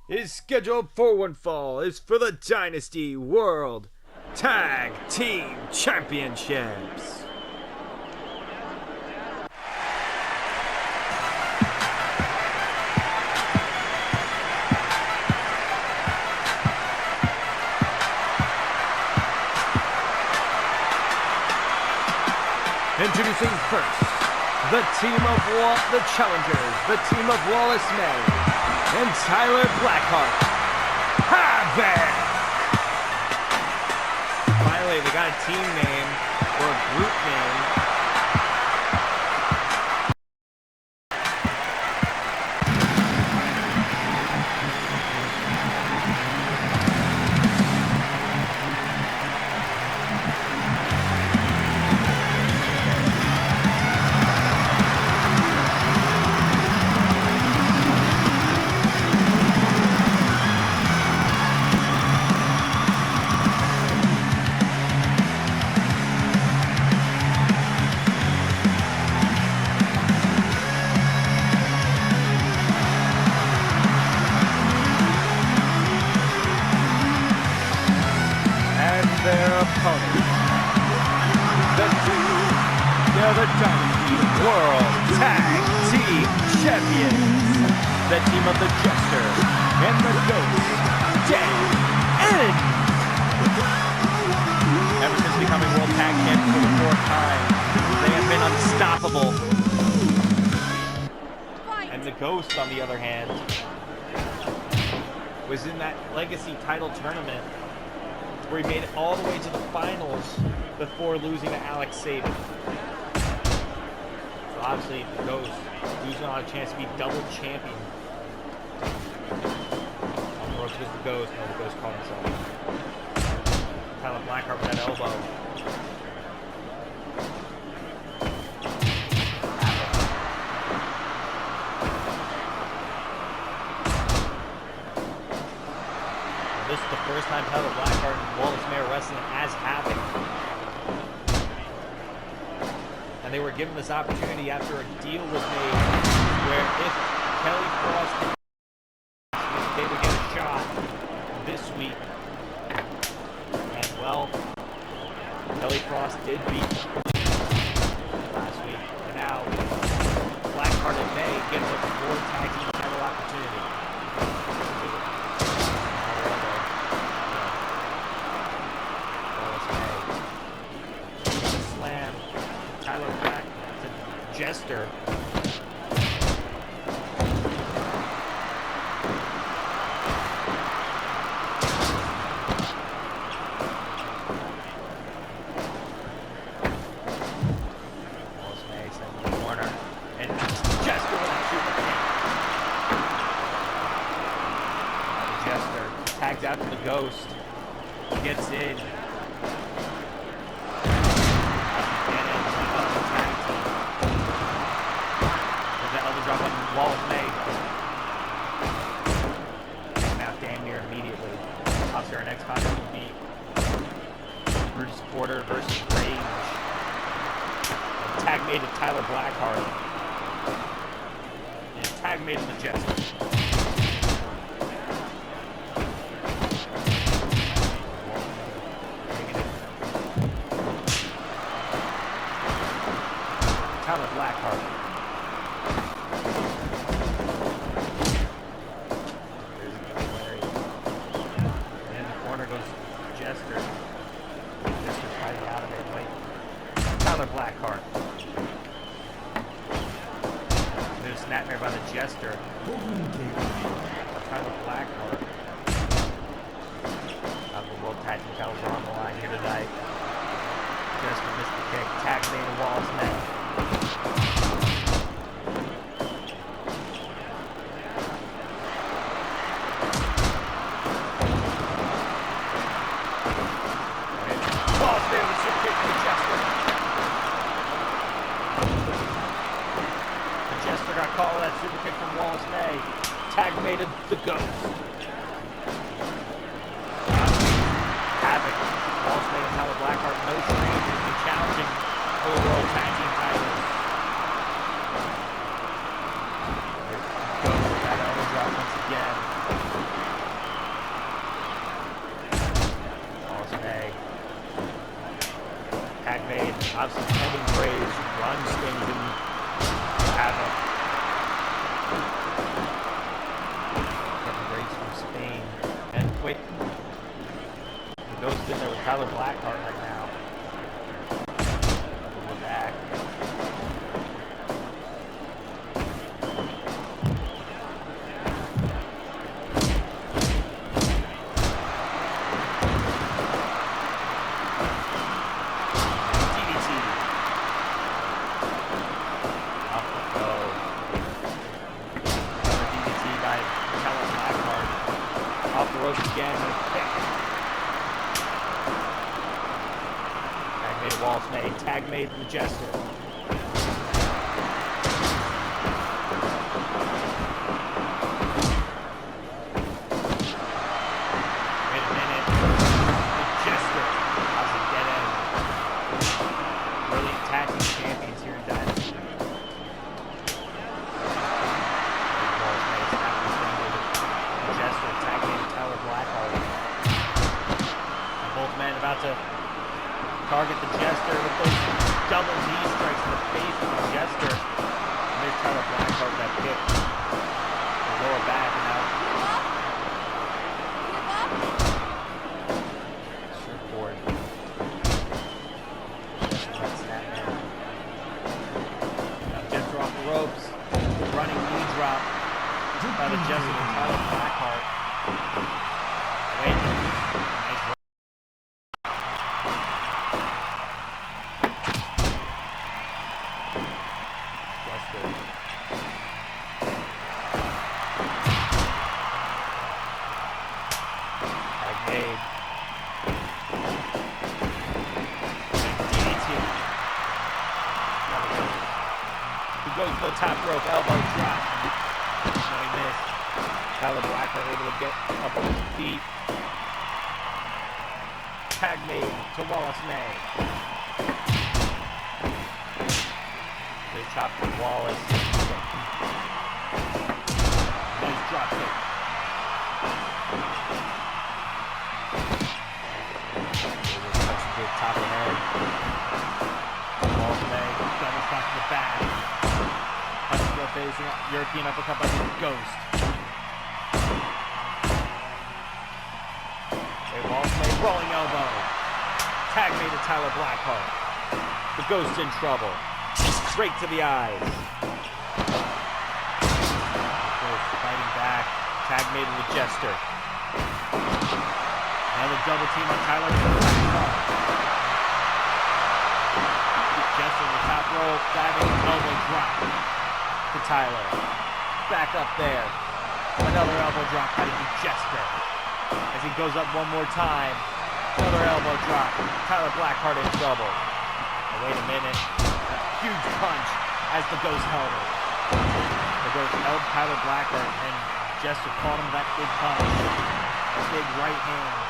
is scheduled for one fall. It's for the Dynasty World Tag Team Championships. Introducing first, the team of the challengers, the team of Wallace May and Tyler Blackheart. Havoc! Finally, they got a team name or a group name. Their opponents, they're the Dynasty World Tag Team Champions, the team of the Jester and the Ghost, Dead End. Ever since becoming World Tag Champions for the fourth time, they have been unstoppable. And the Ghost, on the other hand, was in that Legacy title tournament where he made it all the way to the finals before losing to Alex Saban. So obviously, the Ghost losing on a chance to be double champion. On the road to the Ghost. No, the Ghost caught himself. Tyler Blackheart with that elbow. This is the first time Tyler Blackheart and Wallace May are wrestling as Havoc. And they were given this opportunity after a deal was made where if Kelly Frost they would get a shot this week. And well, Kelly Frost did beat last week. And now Blackheart and May get a World Tag Team title opportunity. Tyler back to Jester. Wallace May sent in the corner. And Jester with a super kick. Jester tags out to the Ghost. Gets in. Drop on Wallace May. Now damn near immediately. Tops our next contest will be Bruce Porter versus Rage. made to Tyler Blackheart. And tag made to the Jester. Tyler Blackheart. In the corner goes Jester. Jester fighting out of it. Wait. Tyler Blackheart. There's a snapmare by the Jester. Tyler Blackheart. The World Tag Team titles are on the line here tonight. Jester missed the kick. Tag made to Wallace net. Call that super kick from Wallace May. Tag made it the Ghost. Havoc. Wallace May and Tyler Blackheart, no strangers, to be challenging for the World Tag Team titles. Ghost with that elbow drop once again. Wallace May. Tag made. Obviously pending praise. Run Stington. Havoc. Spain. And wait, the Ghost in there with Tyler Blackheart right now. We're back. DDT. Up we go. Another DDT by Tyler Blackheart. Off the ropes again with a kick. Tag made to Wallace May. Tag made to the Jester. Wait a minute. The Jester. How's it get in? Brilliant tag team champions here in Dynasty. Wallace May snapping his finger. The Jester. Tag made to Tyler Blackheart. And both men about to target the Jester with those double knee strikes in the face of the Jester. And there's Tyler Blackheart with that kick. The lower back and now. Surfboard. That snap man. Now Jester off the ropes. Running knee drop by the Jester and Tyler Blackheart. Wait. Nice work. Jester. Tag made. DDT. He goes to the top rope, elbow drop. No, he missed. Tyler Blackheart able to get up on his feet. Tag made to Wallace May. They chop from Wallace. Nice drop kick. Touch to the top of the head. Wallace May, double shot to the back. Touch to the face, European uppercut by the Ghost. Wallace May, rolling elbow. Tag made to Tyler Blackheart. The Ghost in trouble. Straight to the eyes. The Ghost fighting back. Tag made to the Jester. Another double team on Tyler Blackheart. The Jester in the top rope. Diving elbow drop to Tyler. Back up there. Another elbow drop by the Jester. As he goes up one more time, another elbow drop. Tyler Blackheart in trouble. Oh, wait a minute. A huge punch as the Ghost held it. The Ghost held Tyler Blackheart and Jester caught him that big punch. A big right hand.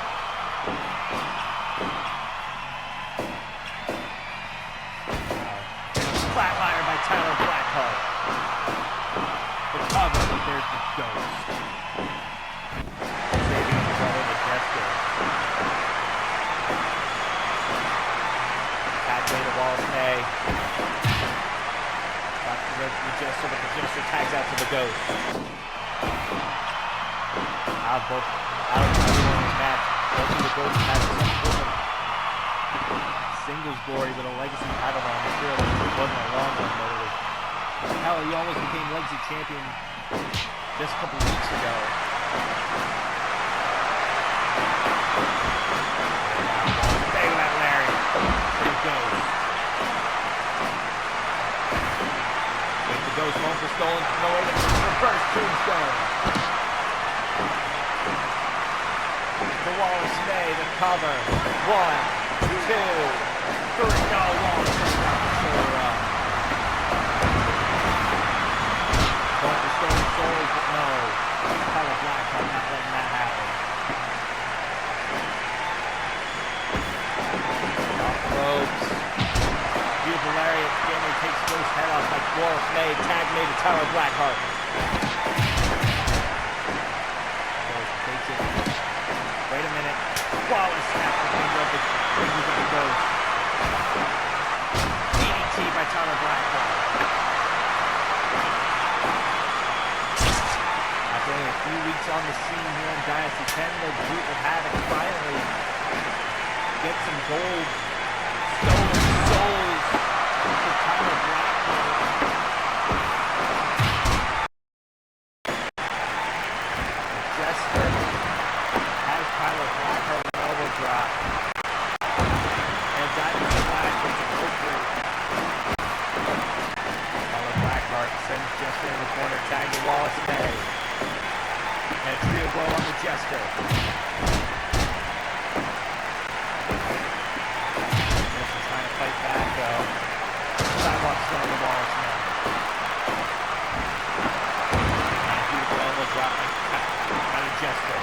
Flat Tyler Blackheart. The cover, but there's the ghost. Saving his brother, the Jester. Tag made to Wallace May. Got the Jester, but the Jester tags out to the ghost. Out of everyone in this match. Both of the ghosts had some sort of singles glory, but a legacy title on the field. It wasn't a long one, but it was. Hell, he almost became legacy champion just a couple weeks ago. Stay with that, Larry. There he goes. Wait, the ghost going for stolen. No way, the reverse tombstone. The Wallace May, the cover. 1, 2, 3. No, Wallace May got the shoulder up. Going for stolen souls, but no. Tyler Blackheart not letting that happen. Off the ropes. Beautiful lariat. Jamie takes Ghost head off by Wallace May. Tag made to Tyler Blackheart. Ghost takes it. Wait a minute. Wallace snaps the fingers of the ghost. DDT by Tyler Blackheart. After only a few weeks on the scene here in Dynasty, can the group of Havoc finally get some gold stolen souls for Tyler Blackheart? Jester has Tyler Blackheart an elbow drop. And Dynasty Black with the victory. Tyler Blackheart sends Jester in the corner, tag to Wallace May. And a trio blow on the Jester. Jester trying to fight back though. Sidewalk still on the Wallace May. And a beautiful elbow drop by the Jester.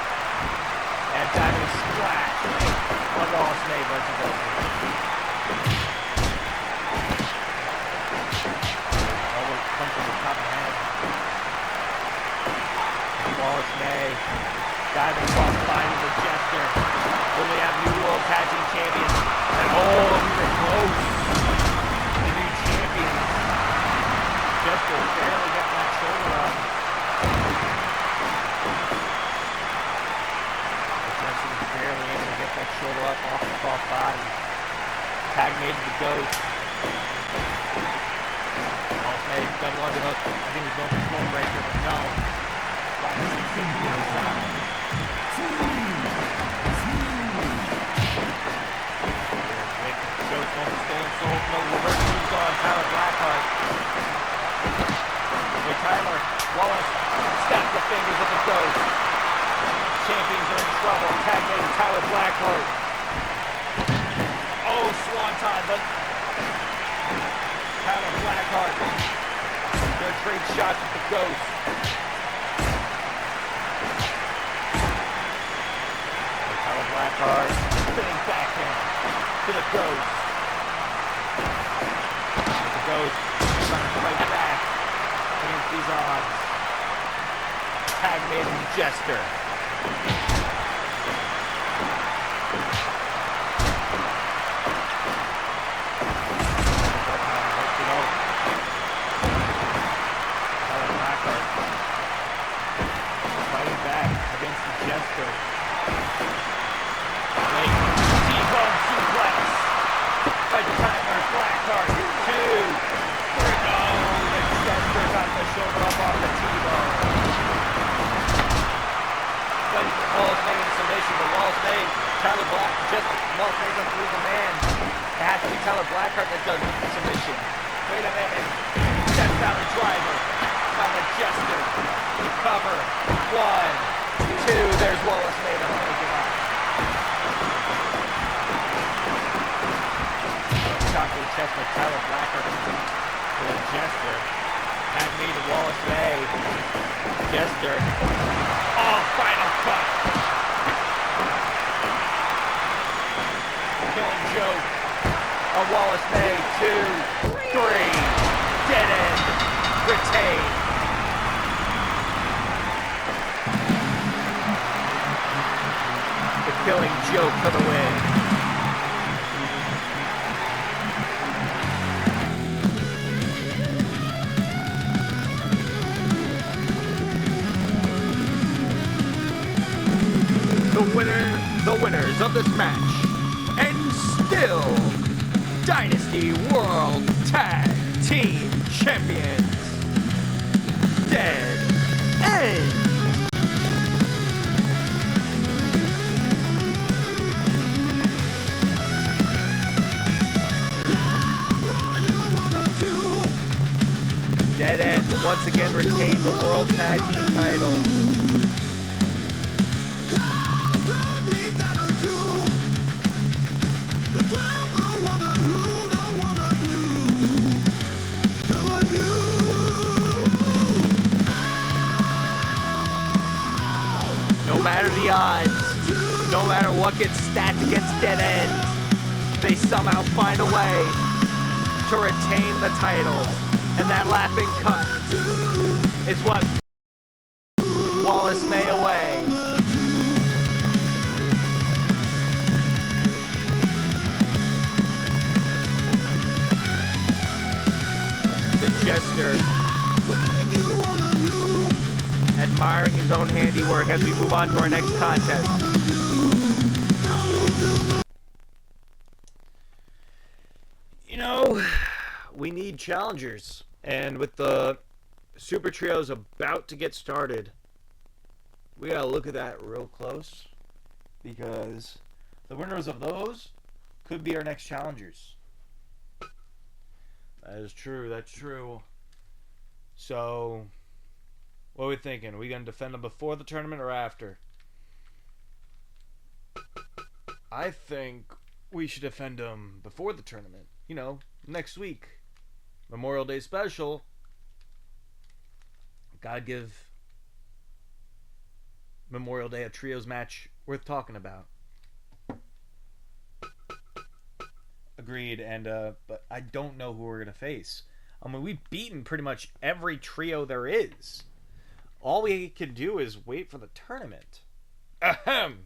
And diving splash on Wallace May versus Wilson. Elbow comes from the top of the head. Wallace May diving cross finding the Jester. Will we have new World Tag Team Champions? And oh, we were close. The new champions. Jester barely getting that shoulder up. Barely able to get that shoulder up off the cross body. Tag made to the ghost. Wallace May double underhook. I think he's going for smoke breaker, but no. Right to 660 outside. Ghost going for stolen soul. No reverse moves on Tyler Blackheart. Hey Tyler, Wallace, snap the fingers of the ghost. Champions are in trouble. Tag made Tyler Blackheart. Oh, swanton, but Tyler Blackheart. Gonna trade shots with the ghost. Tyler Blackheart spinning backhand to the ghost. The ghost trying to fight back against these odds. Tag made Jester. Fighting back against the Jester. Wait, T-bone suplex by Tyler Blackheart. 2, 3. No, the Jester got the shoulder up off the T-bone. But Wallace May in submission, but Wallace May, Tyler Black, just Wallace May doesn't lose a man. It has to be Tyler Blackheart that does the submission. Wait a minute. Steps out the driver. By the Jester. Cover. 1, 2. There's Wallace May to break it up. Shot to the chest by Tyler Blackheart to the Jester. Tag me to Wallace May. Jester. Oh, final cut. Killing joke on Wallace May. 2, 3. Dead end. for the win. The winners of this match, and still Dynasty World Tag Team Champions, Dead End. Dead End once again retained the World Tag Team title. No matter the odds, no matter what gets stacked against Dead End, they somehow find a way to retain the title. And that laughing cut is what Wallace may away. The Jester admiring his own handiwork as we move on to our next contest. You know, we need challengers, and with the Super Trios about to get started, we gotta look at that real close, because the winners of those could be our next challengers. That is true, that's true. So, what are we thinking? Are we going to defend them before the tournament or after? I think we should defend them before the tournament. You know, next week. Memorial Day special. Gotta give Memorial Day a trios match worth talking about. Agreed, and but I don't know who we're going to face. I mean, we've beaten pretty much every trio there is. All we can do is wait for the tournament. Ahem.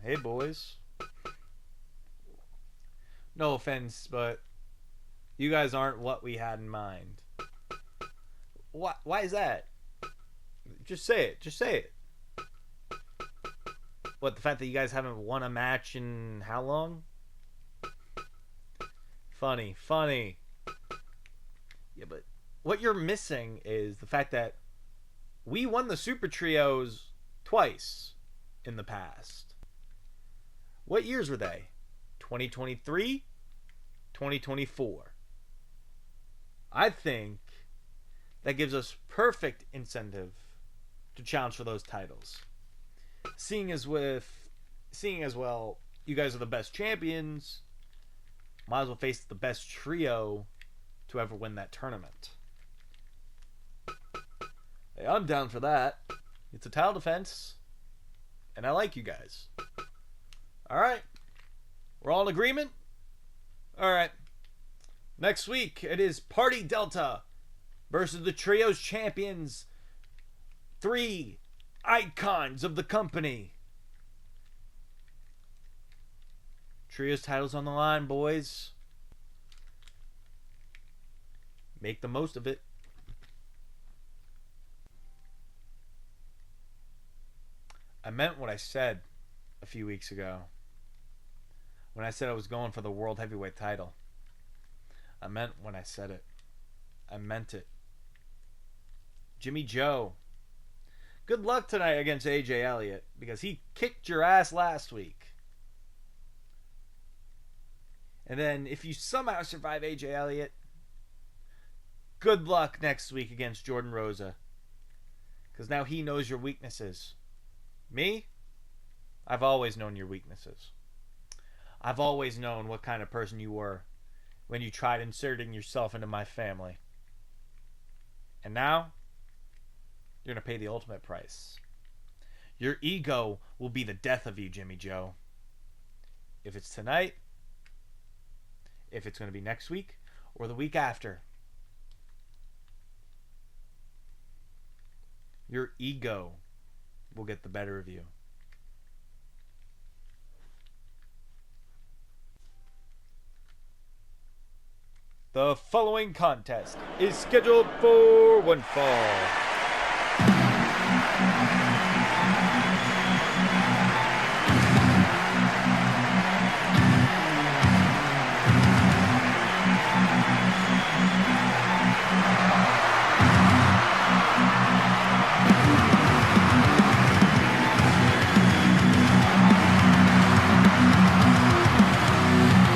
Hey, boys. No offense, but you guys aren't what we had in mind. Why is that? Just say it. Just say it. What, the fact that you guys haven't won a match in how long? Funny. Yeah, but what you're missing is the fact that we won the Super Trios twice in the past. What years were they? 2023? 2024. I think that gives us perfect incentive to challenge for those titles. Seeing as well, you guys are the best champions, might as well face the best trio to ever win that tournament. Hey, I'm down for that. It's a title defense, and I like you guys. Alright, we're all in agreement? Alright, next week it is Party Delta versus the Trios champions, 3 icons of the company. Trios titles on the line, boys. Make the most of it. I meant what I said a few weeks ago when I said I was going for the World Heavyweight title. I meant when I said it. I meant it. Jimmy Joe, good luck tonight against AJ Elliott, because he kicked your ass last week. And then if you somehow survive AJ Elliott, good luck next week against Jordan Rosa, because now he knows your weaknesses. Me? I've always known your weaknesses. I've always known what kind of person you were when you tried inserting yourself into my family. And now, you're going to pay the ultimate price. Your ego will be the death of you, Jimmy Joe. If it's tonight, if it's going to be next week, or the week after. Your ego will get the better of you. The following contest is scheduled for one fall.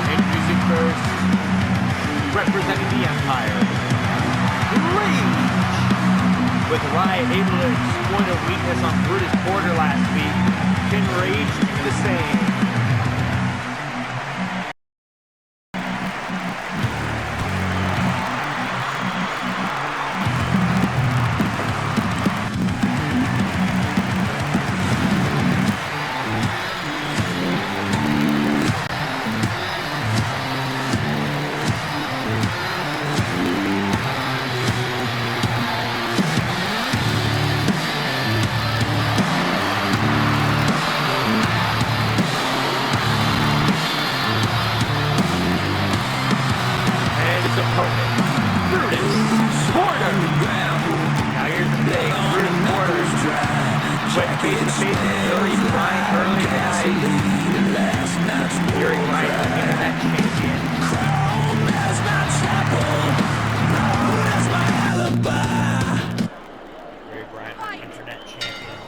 Introducing first, representing the Empire, Rage! With Riot able to exploit a weakness on Brutus Porter last week, can Rage do the same? And his opponent, Brutus Porter. Now here's the thing, Brutus Porter went face to face with Fury Bryant early tonight. Fury Bryant, the internet champion. Fury Bryant, the internet champion.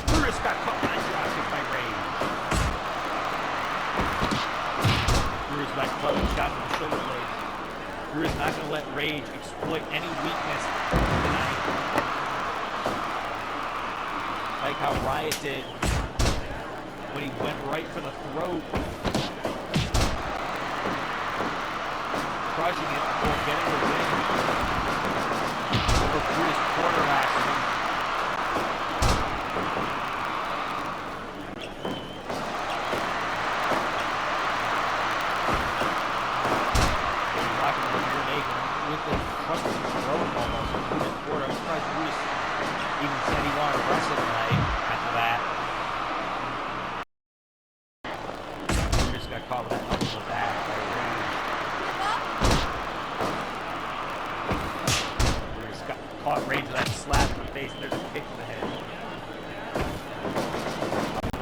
Brutus got caught by dropkick by Rage. Brutus got close, got to the shoulder blades. Brutus not going to let Rage exploit any weakness tonight. Like how Riot did when he went right for the throat. Crushing it before getting the win over Brutus Porter last week. Rocking the rear naked with the crushing throat almost. Brutus Porter, I'm surprised Brutus even said he wanted to wrestle tonight after that. Brutus got caught with that elbow to the back by Rage. Brutus got caught Rage with that slap in the face, and there's a kick to the head.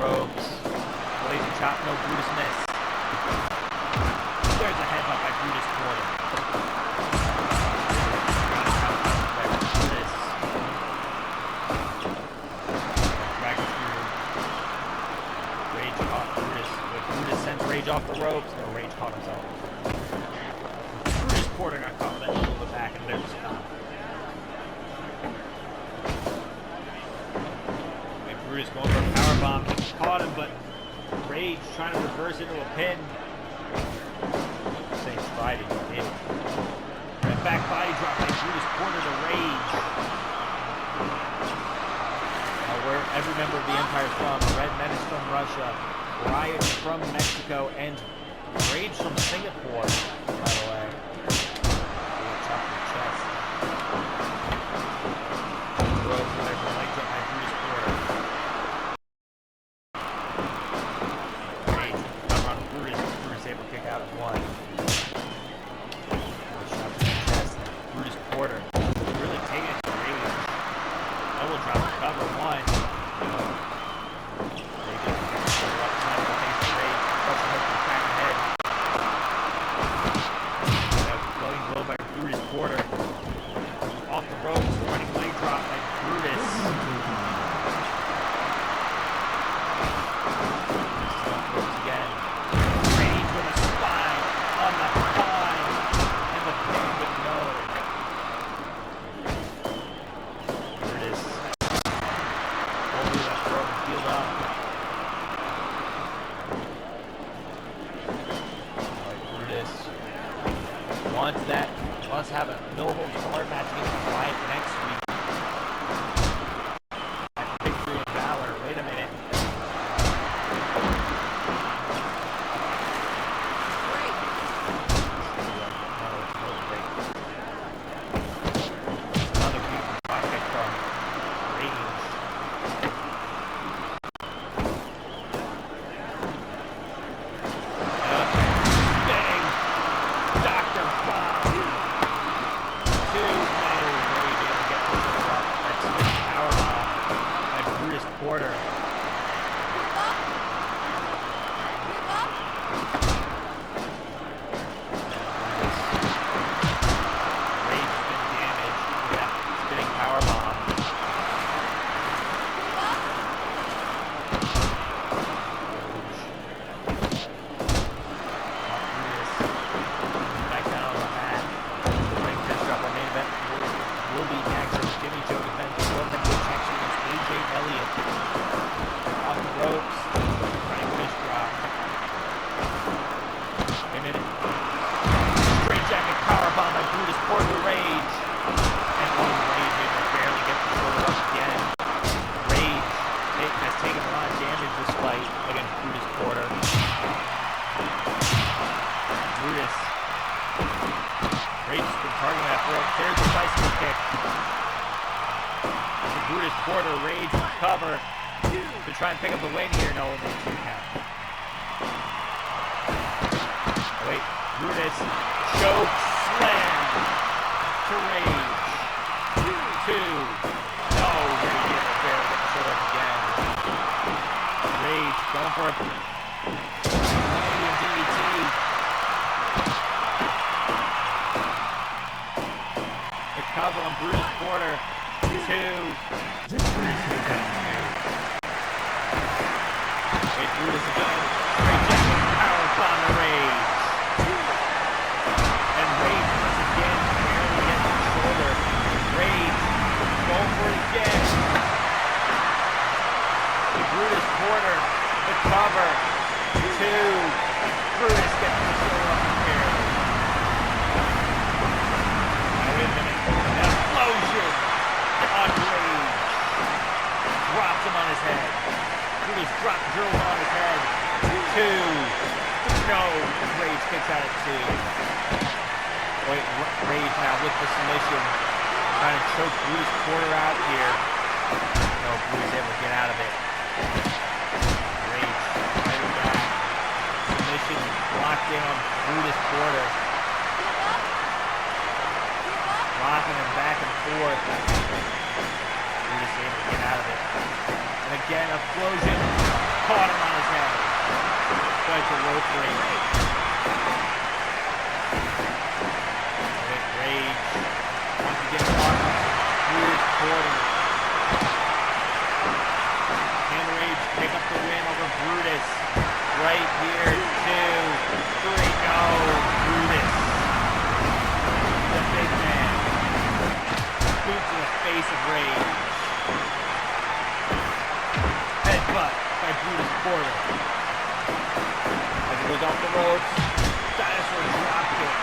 Ropes. Blazing chop, no Brutus miss. There's a headbutt by Brutus Porter. Brutus. Dragging through. Rage caught Brutus. But Brutus sends Rage off the ropes. No, Rage caught himself. Brutus Porter got caught with that elbow to the back, and there's a stop. And Brutus going for a powerbomb. He caught him, but Rage trying to reverse into a pin. Saying tried it, he did. That back body drop by Brutus Porter to Rage. Now where every member of the Empire is from, Red Menace from Russia, Riot from Mexico, and Rage from Singapore, by the way. Chop in the chest. Rope from there from leg drop by Brutus Porter. Rage cover on Brutus. Brutus able to kick out at one. Shot to the chest. Brutus Porter really taking it to Rage. Elbow drop to cover one. Rage up time to face the Rage. Crushing hook to the back of the head. Floating blow by Brutus Porter. Off the ropes, running leg drop by Brutus. Ropes again. Rage with a spine on the spine. And the pin with no. Brutus. Over that throw and healed up. Like Brutus. Wants to have a no-holds-barred match against Riot next week. After victory and Valor. Wait a minute. Another beautiful prospect from Rage. Bang! Rage has been targeting that throw. There's the bicycle kick. It's a Brutus Porter. Rage cover to try and pick up the win here. No, only 2 count. Wait, Brutus choke slam to Rage. 2. No, Rage gets it there. Gets showed up again. Rage going for it. DDT. The cover on Brutus Porter. 2. Wait, Brutus again. Straight jacket power bomb to Rage. And Rage once again barely gets the shoulder. Rage going for it again. The Brutus Porter, the cover. 2. Brutus gets the shoulder up in here. Now wait a minute. An explosion on Rage. Drops him on his head. Brutus drops Drew on his head. 2. No. Rage kicks out at 2. Wait, Rage now with the submission. Trying to choke Brutus Porter out here. No, Brutus able to get out of it. Rage fighting back. Submission locked in on Brutus Porter. Rocking him back and forth. Brutus able to get out of it. And again, a explosion. Caught him on his head. Quite the rope break. Rage. Once again, caught Brutus Porter. Can Rage pick up the win over Brutus? Right here, 2, 3, no, Brutus. The big man. Boot to the face of Rage. Headbutt by Brutus Porter. As he goes off the ropes, Dinosaur dropkick.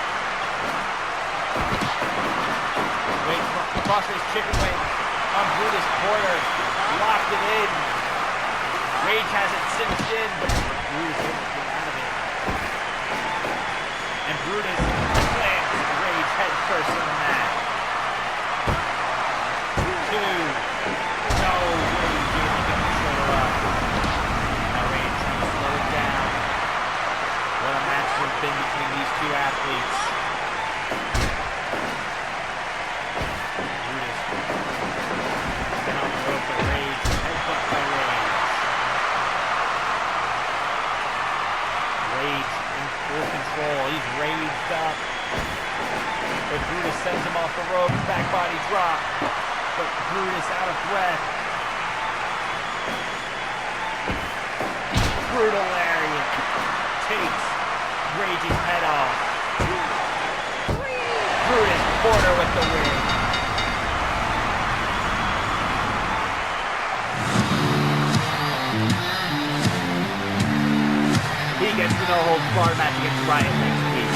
Wait, crossface chicken wing on Brutus Porter. Locked it in. Rage has it cinched in, but Brutus able to get out of it. And Brutus slams Rage head first in the mat. 2. No, Rage able to get the shoulder up. Now Rage trying to slow it down. What a match has been between these 2 athletes. Brutus been on the rope for Rage. Headbutt by Rage. Rage in full control. He's raged up. But Brutus sends him off the ropes. Back body drop. But Brutus out of breath. Brutal lariat. Takes Rage's head off. Brutus Porter with the win. He gets the no-holds-barred match against Riot next week.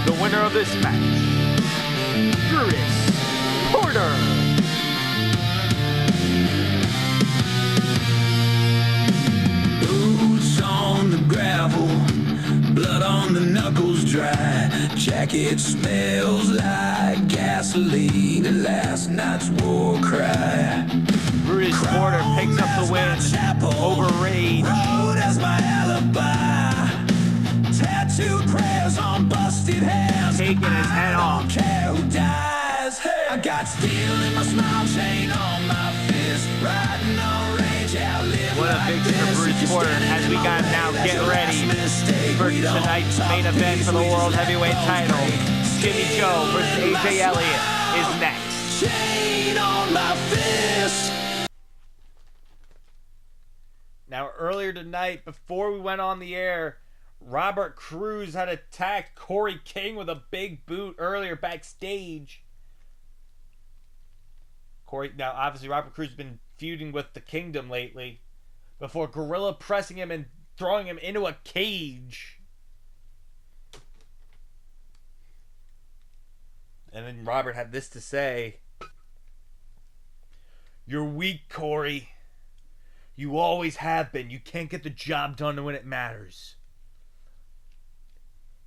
The winner of this match, Brutus Porter. Boots on the gravel, blood on the knuckles dry. Jacket smells like gasoline, and last night's war cry. Brutus Porter picks up the win over Rage. Road as my alibi. Tattooed prayers on busted hands. Taking his head off. I don't care who dies. Hey, I got steel in my smile chain on my fist. Riding on Rage, outlive. What a victory for Brutus Porter. As we got now, get ready for tonight's main event for the World Heavyweight title. Jimmy Joe versus AJ Elliott is next. Chain on my fist. Now, earlier tonight, before we went on the air, Robert Cruz had attacked Corey King with a big boot earlier backstage. Now, obviously, Robert Cruz has been feuding with the Kingdom lately, before Gorilla pressing him and throwing him into a cage. And then Robert had this to say: "You're weak, Corey. You always have been. You can't get the job done when it matters.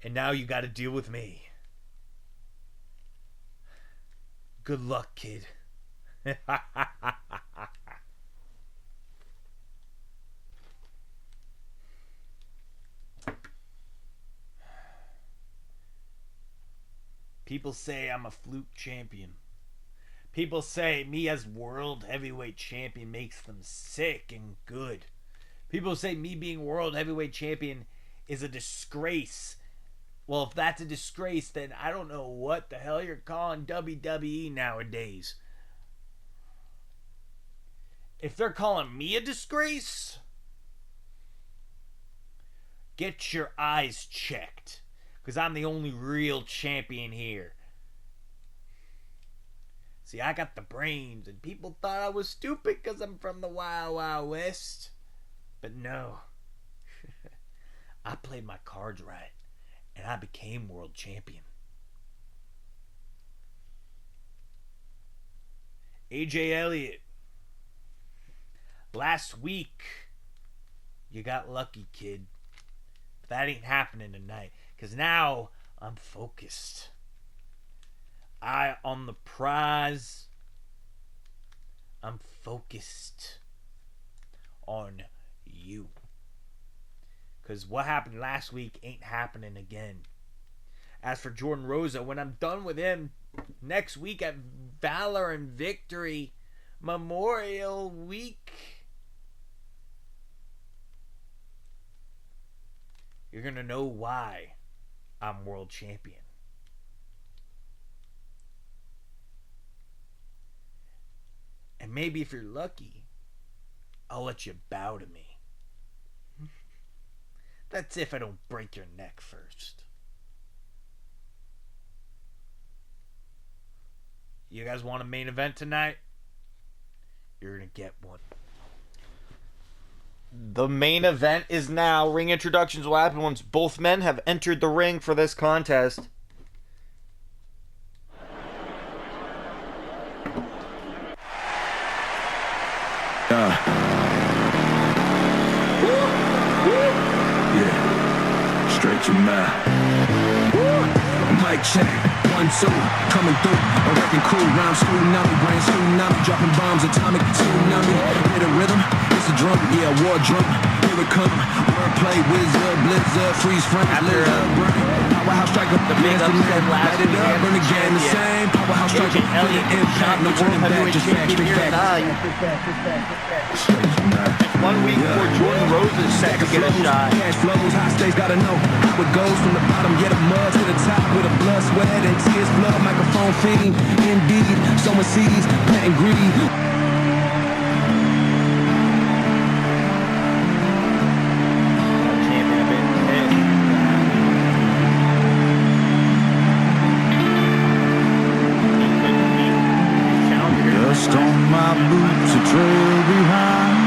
And now you got to deal with me. Good luck, kid. People say I'm a fluke champion. People say me as world heavyweight champion makes them sick and good. People say me being world heavyweight champion is a disgrace. Well, if that's a disgrace, then I don't know what the hell you're calling WWE nowadays. If they're calling me a disgrace, get your eyes checked. Because I'm the only real champion here. See, I got the brains, and people thought I was stupid because I'm from the Wild Wild West. But no. I played my cards right, and I became world champion. AJ Elliott. Last week, you got lucky, kid. But that ain't happening tonight. Because now, I'm focused. Eye on the prize. I'm focused on you. Because what happened last week ain't happening again. As for Jordan Rosa, when I'm done with him next week at Valor and Victory Memorial Week, you're going to know why I'm world champion. And maybe if you're lucky, I'll let you bow to me. That's if I don't break your neck first. You guys want a main event tonight? You're going to get one. The main event is now. Ring introductions will happen once both men have entered the ring for this contest. Yeah, straight to my mic check. 1, 2, coming through. A wrecking crew, rhyme tsunami, brain tsunami, dropping bombs, atomic tsunami. Hear the rhythm, it's a drum, yeah, war drum. Here it come, wordplay, wizard, blizzard, freeze frame, lizard, brain. Powerhouse striker, The big upset last light it up, burn the game the same. Powerhouse striker, AJ Elliott impact, no turning back, just back, straight back. Straight to my 1 week before Jordan Rose is set to get a shot. Cash flows, high stakes, gotta know how it goes from the bottom, get a mud to the top with a blood, sweat, and tears, blood, microphone fiend. Indeed, sowing seeds, planting greed. Dust on my boots, a trail behind.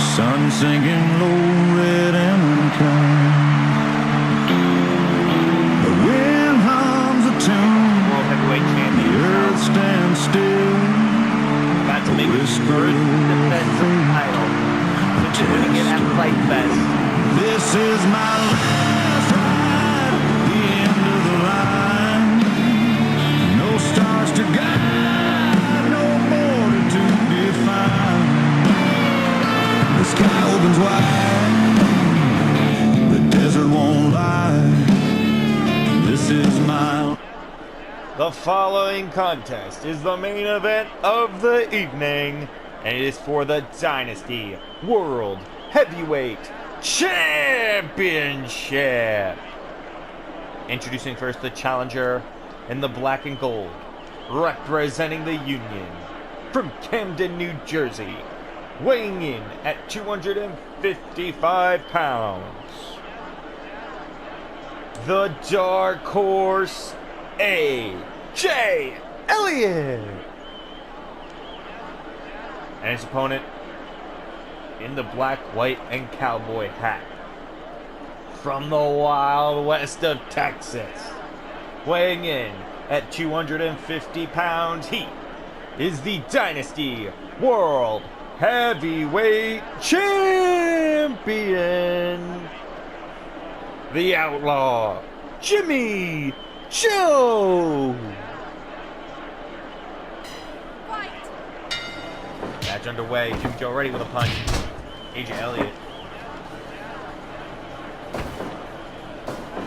Sun sinking low, red and kind. The wind hums a tune. World heavyweight champion. The earth stands still. About to make his first defensive title since winning it at Fight Fest. This is my last ride, the end of the line. No stars to guide, no border to define. The sky opens wide, the desert won't lie. This is my... The following contest is the main event of the evening, and it is for the Dynasty World Heavyweight Championship. Introducing first the challenger in the black and gold, representing the Union from Camden, New Jersey, weighing in at 255 pounds. The Dark Horse, AJ Elliott. And his opponent in the black, white, and cowboy hat from the Wild West of Texas, weighing in at 250 pounds, he is the Dynasty World Heavyweight Champion, the Outlaw, Jimmy Joe. Match underway. Jimmy Joe ready with a punch. AJ Elliott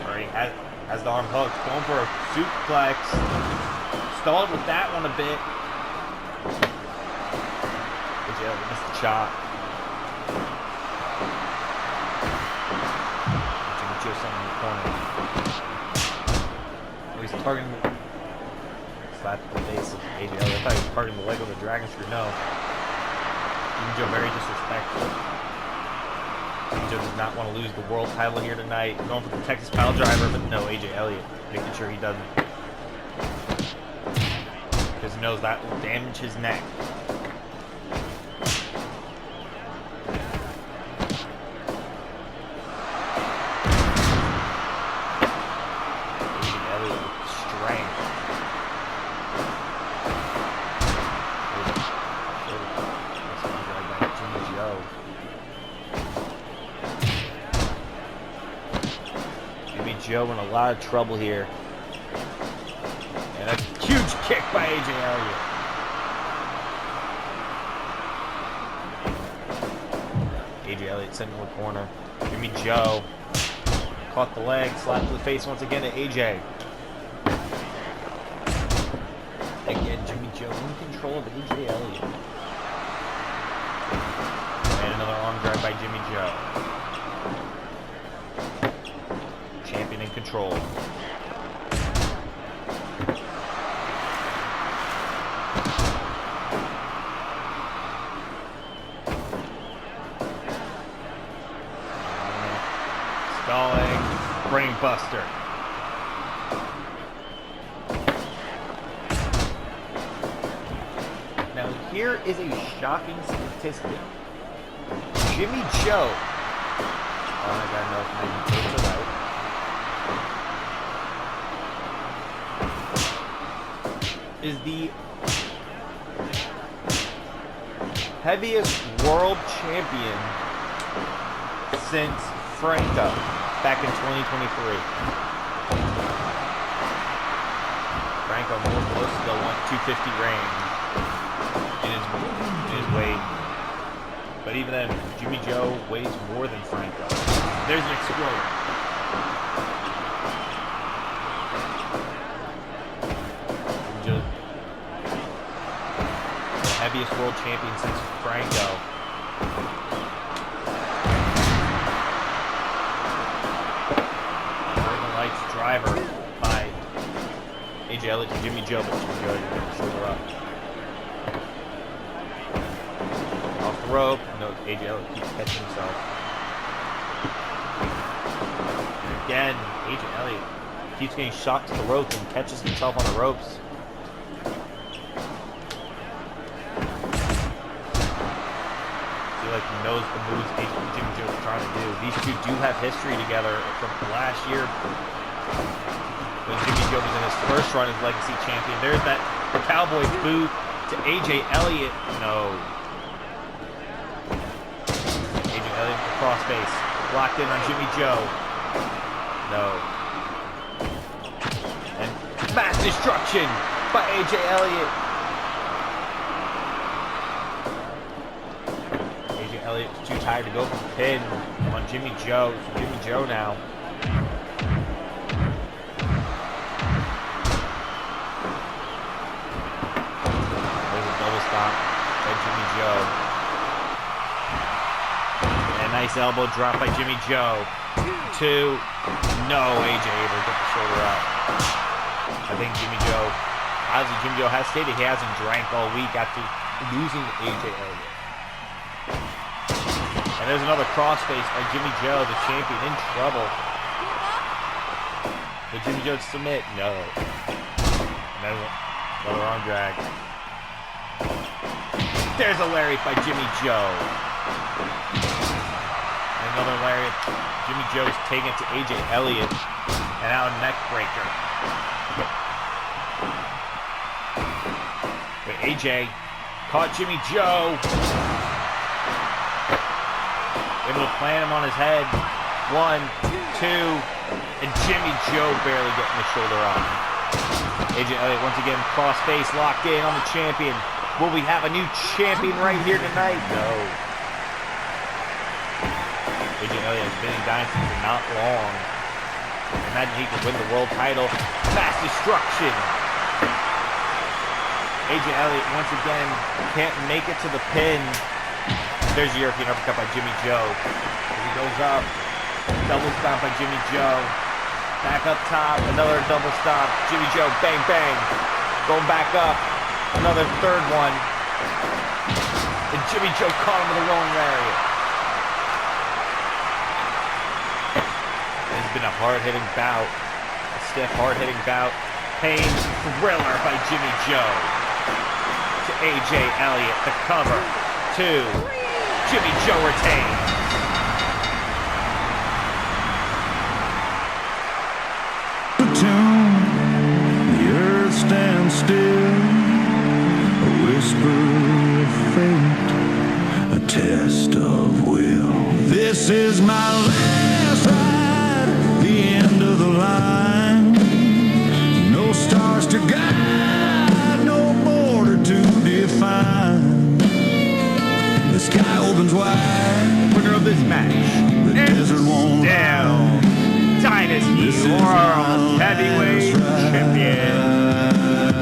already has the arm hooked. Going for a suplex. Stalled with that one a bit. AJ Elliott missed the chop. Jimmy Joe sitting in the corner. Oh, he's targeting the slap to the face of AJ Elliott. I thought he was targeting the leg of the Dragon Screw. No. Jimmy Joe very disrespectful. Jimmy Joe does not want to lose the world title here tonight. Going for the Texas pile driver, but no, AJ Elliott making sure he doesn't. Because he knows that will damage his neck. AJ Elliott with strength. Jimmy Joe in a lot of trouble here. And a huge kick by AJ Elliott. AJ Elliott sent in the corner. Jimmy Joe caught the leg, slapped to the face once again to AJ. Again, Jimmy Joe in control of AJ Elliott. And another arm drag by Jimmy Joe. Champion in control. Stalling, brain buster. Now here is a shocking statistic. Jimmy Joe. Oh, I gotta know if maybe close it out. Is the heaviest world champion since Franco back in 2023. Franco more close to the 250 range in his weight. But even then, Jimmy Joe weighs more than Franco. There's an exploder. Heaviest world champion since Franco. Northern Lights driver by AJ Elliott to Jimmy Joe, but Jimmy Joe didn't get the shoulder up. Off the rope. No, AJ Elliott keeps catching himself. And again, AJ Elliott keeps getting shot to the ropes and catches himself on the ropes. Like he knows the moves Jimmy Joe is trying to do. These two do have history together from last year when Jimmy Joe was in his first run as Legacy Champion. There's that cowboy boot to AJ Elliott. No. AJ Elliott with the crossface. Locked in on Jimmy Joe. No. And mass destruction by AJ Elliott. Elliott's too tired to go for the pin on Jimmy Joe. It's Jimmy Joe now. There's a double stop by Jimmy Joe. And a nice elbow drop by Jimmy Joe. 2. No, AJ able to get the shoulder up. I think Jimmy Joe, obviously Jimmy Joe has stated he hasn't drank all week after losing to AJ Elliott. And there's another crossface by Jimmy Joe, the champion, in trouble. But Jimmy Joe submit? No. Another arm drag. There's a lariat by Jimmy Joe. And another lariat. Jimmy Joe's taking it to AJ Elliott. And now a neck breaker. Wait, AJ caught Jimmy Joe. Able to plant him on his head. 1, 2, and Jimmy Joe barely getting the shoulder up. AJ Elliott once again cross face locked in on the champion. Will we have a new champion right here tonight? No. AJ Elliott has been in Dynasty for not long. Imagine he could win the world title. Fast destruction. AJ Elliott once again can't make it to the pin. There's the European uppercut by Jimmy Joe. As he goes up, double stomp by Jimmy Joe. Back up top, another double stomp. Jimmy Joe, bang, bang. Going back up, another third one. And Jimmy Joe caught him with a rolling lariat. It's been a hard-hitting bout. A stiff, hard-hitting bout. Pain thriller by Jimmy Joe. To AJ Elliott, the cover. 2. Jimmy Joe retains. The earth stands still, a whisper of fate, a test of will. This is my last ride, the end of the line. No stars to guide, no border to define. The sky opens wide. Winner of this match, The desert won't down. Dynasty World Heavyweight Champion,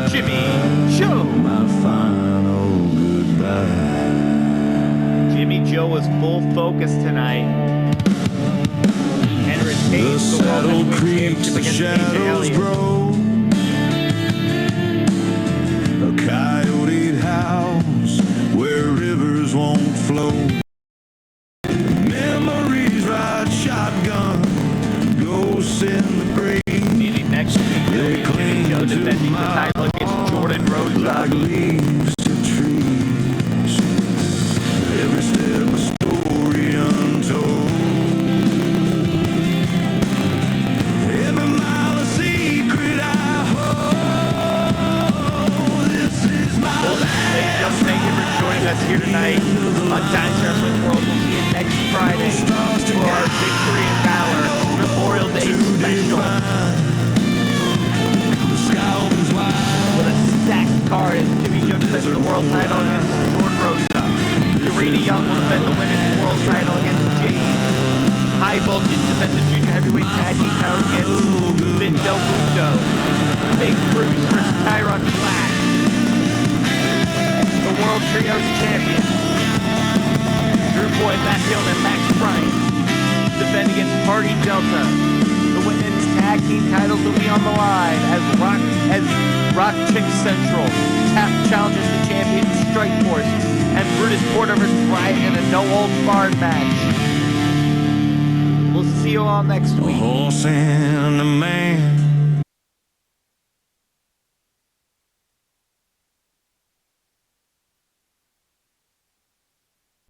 Jimmy Joe. My final goodbye. Jimmy Joe was full focus tonight. And The retains the World saddle Heavyweight creaks, Championship the against AJ shadows Elliott. grow. A coyote house where rivers won't flow. Memories ride shotgun, ghosts in the grave. Meeting next week, They Jimmy cling Joe to defending the my title against Jordan Rose. like leaves to trees. Every step a story untold. Every mile a secret I hold. This is my Ladies and gentlemen, thank you for joining us here tonight on Dynasty Wrestling World. We'll see you next Friday for our Victory and Valor Memorial Day special The sky opens wide. with a stacked card as Jimmy Joe defends the world title against Jordan Rosa. Serena Young will defend the women's world title against Jade. High Voltage defends the junior heavyweight tag team title against Vin Del Mundo. Big Bruce versus Tyron Black. The World Trios Champion, Drew Boy Matthew and Max Bryant, defend against Party Delta. The women's tag team titles will be on the line as Rock Chick Central challenges the champion Strike Force, and Brutus Porter versus Bryant in a no-holds-barred match. We'll see you all next A week. horse and a man